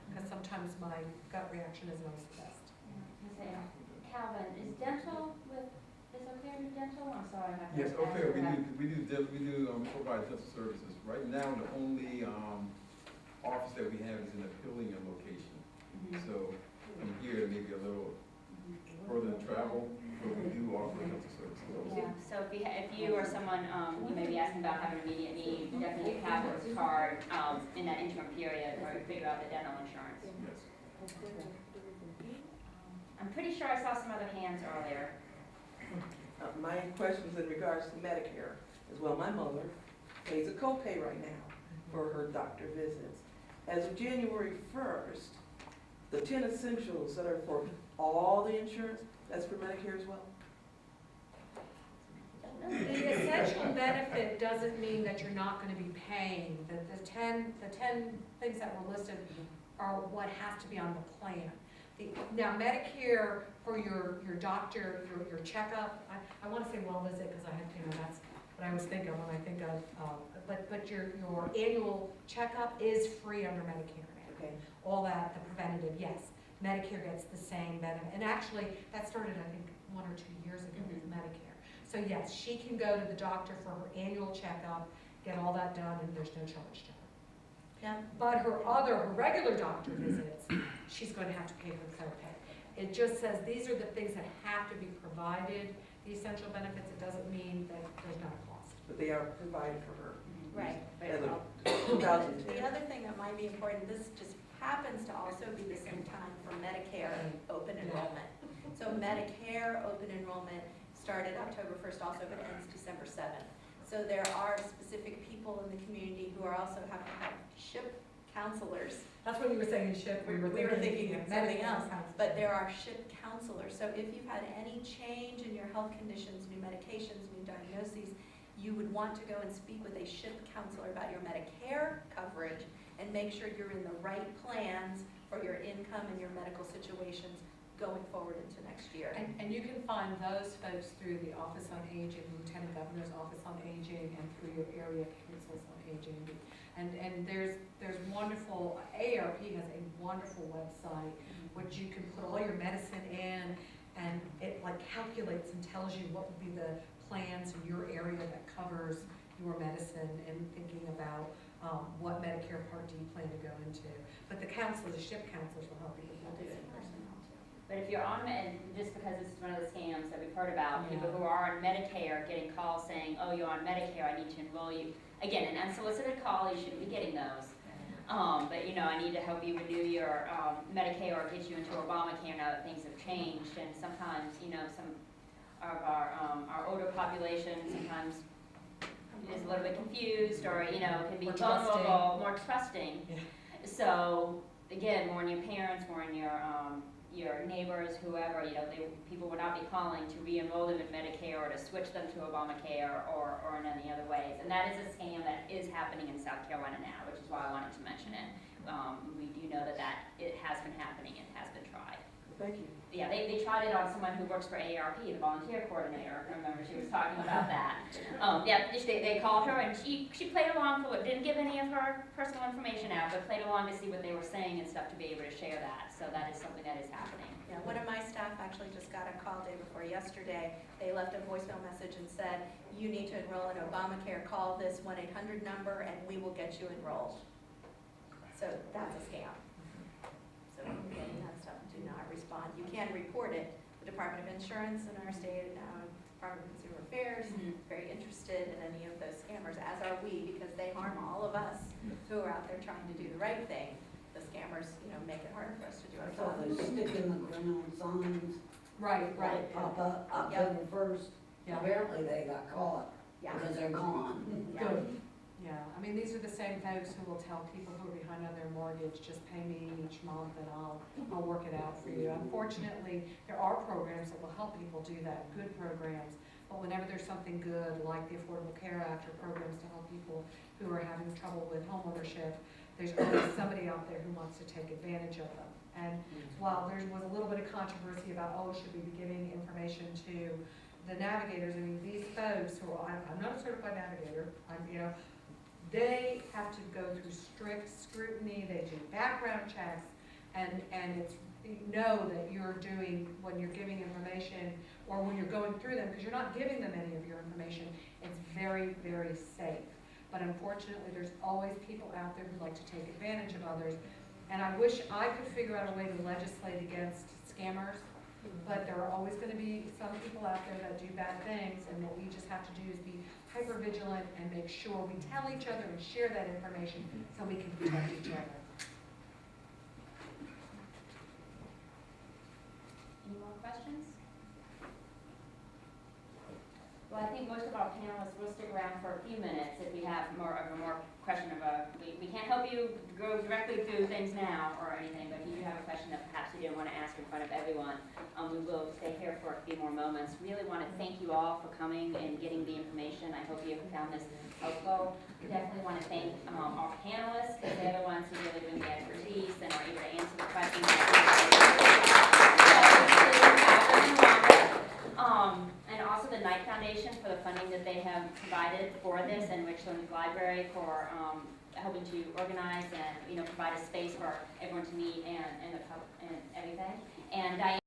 Because sometimes my gut reaction isn't always the best. Calvin, is dental is okay with dental? I'm sorry. I'm not Yes, gonna okay, ask you that. we provide dental services. Right now, the only, office that we have is in the Pillingham location. So from here, it may be a little further to travel, but we do offer dental services also. Yeah, so if you or someone, you may be asking about having an immediate need, definitely get Calvin's card, in that interim period, or figure out the dental insurance. Yes. I'm pretty sure I saw some other hands earlier. My question is in regards to Medicare as well. My mother pays a copay right now for her doctor visits. As of January 1st, the 10 essentials that are for all the insurance, that's for Medicare as well? The essential benefit doesn't mean that you're not gonna be paying. The 10 things that were listed are what has to be on the plan. Now Medicare for your doctor, your checkup, I wanna say well visit, because I have, that's what I was thinking when I think of, but your annual checkup is free under Medicare now. Okay. All that, the preventative, yes. Medicare gets the same benefit, and actually, that started, I think, 1 or 2 years ago with Medicare. So yes, she can go to the doctor for her annual checkup, get all that done, and there's no charge to her. Yeah. But her regular doctor visits, she's going to have to pay her copay. It just says these are the things that have to be provided, the essential benefits. It doesn't mean that there's not a cost. But they are provided for her. Right. As of The 2010. other thing that might be important, this just happens to also be the same time for Medicare open enrollment. So Medicare open enrollment started October 1st also, but ends December 7th. So there are specific people in the community who are also have to have SHIP counselors. That's what you were saying, SHIP. We were thinking of something Medicare else, counselors. but there are SHIP counselors. So if you've had any change in your health conditions, new medications, new diagnoses, you would want to go and speak with a SHIP counselor about your Medicare coverage and make sure you're in the right plans for your income and your medical situations going forward into next year. And you can find those folks through the Office on Aging, Lieutenant Governor's Office on Aging, and through your area councils on aging. And there's wonderful, AARP has a wonderful website which you can put all your medicine in, and it like calculates and tells you what would be the plans in your area that covers your medicine, and thinking about what Medicare Part D plan to go into. But the counselors, the SHIP counselors will help you with all this information. But if you're on, and just because this is one of the scams that we've heard about, people who are on Medicare getting calls saying, oh, you're on Medicare, I need to enroll you. Again, an unsolicited call, you shouldn't be getting those. But I need to help you renew your Medicare or get you into Obamacare now that things have changed. And sometimes, some of our older population sometimes is a little bit confused, or, can be More vulnerable, more trusting. Yeah. So, again, more in your parents, more in your neighbors, whoever, people would not be calling to re-enroll them in Medicare or to switch them to Obamacare or in any other ways. And that is a scam that is happening in South Carolina now, which is why I wanted to mention it. We do know that it has been happening and has been tried. Thank you. Yeah, they tried it on someone who works for AARP, the volunteer coordinator. I remember she was talking about that. They called her and she played along for it, didn't give any of her personal information out, but played along to see what they were saying and stuff to be able to share that. So that is something that is happening. Yeah, one of my staff actually just got a call day before yesterday. They left a voicemail message and said, you need to enroll in Obamacare, call this 1-800 number and we will get you enrolled. So that's a scam. So when you're getting that stuff, do not respond. You can report it. The Department of Insurance in our state Department of Consumer Affairs, Mhm. very interested in any of those scammers, as are we, because they harm all of us who are out there trying to do the right thing. The scammers, make it harder for us to do I our saw job. those stick in the ground signs, Right, right, like pop up October 1st. Yeah. Apparently they got caught Yeah. because they're gone. Yeah. good. Yeah, I mean, these are the same folks who will tell people who are behind on their mortgage, just pay me each month and I'll work it out for you. Unfortunately, there are programs that will help people do that, good programs. But whenever there's something good, like the Affordable Care Act or programs to help people who are having trouble with homeownership, there's always somebody out there who wants to take advantage of them. And while there was a little bit of controversy about, should we be giving information to the navigators, I mean, these folks who are, I'm not a certified navigator, they have to go through strict scrutiny, they do background checks, and it's, that you're doing, when you're giving information, or when you're going through them, because you're not giving them any of your information, it's very, very safe. But unfortunately, there's always people out there who like to take advantage of others, and I wish I could figure out a way to legislate against scammers, but there are always gonna be some people out there that do bad things, and what we just have to do is be hyper vigilant and make sure we tell each other and share that information so we can protect each other. Any more questions? Well, I think most of our panelists will stick around for a few minutes if we have more question of we can't help you go directly through things now or anything, but if you do have a question that perhaps you didn't want to ask in front of everyone, we will stay here for a few more moments. Really want to thank you all for coming and getting the information. I hope you have found this helpful. We definitely want to thank our panelists, because they're the ones who really bring the expertise and are able to answer the questions. And also the Knight Foundation for the funding that they have provided for this, and Richland Library for helping to organize and provide a space for everyone to meet and everything. And Diane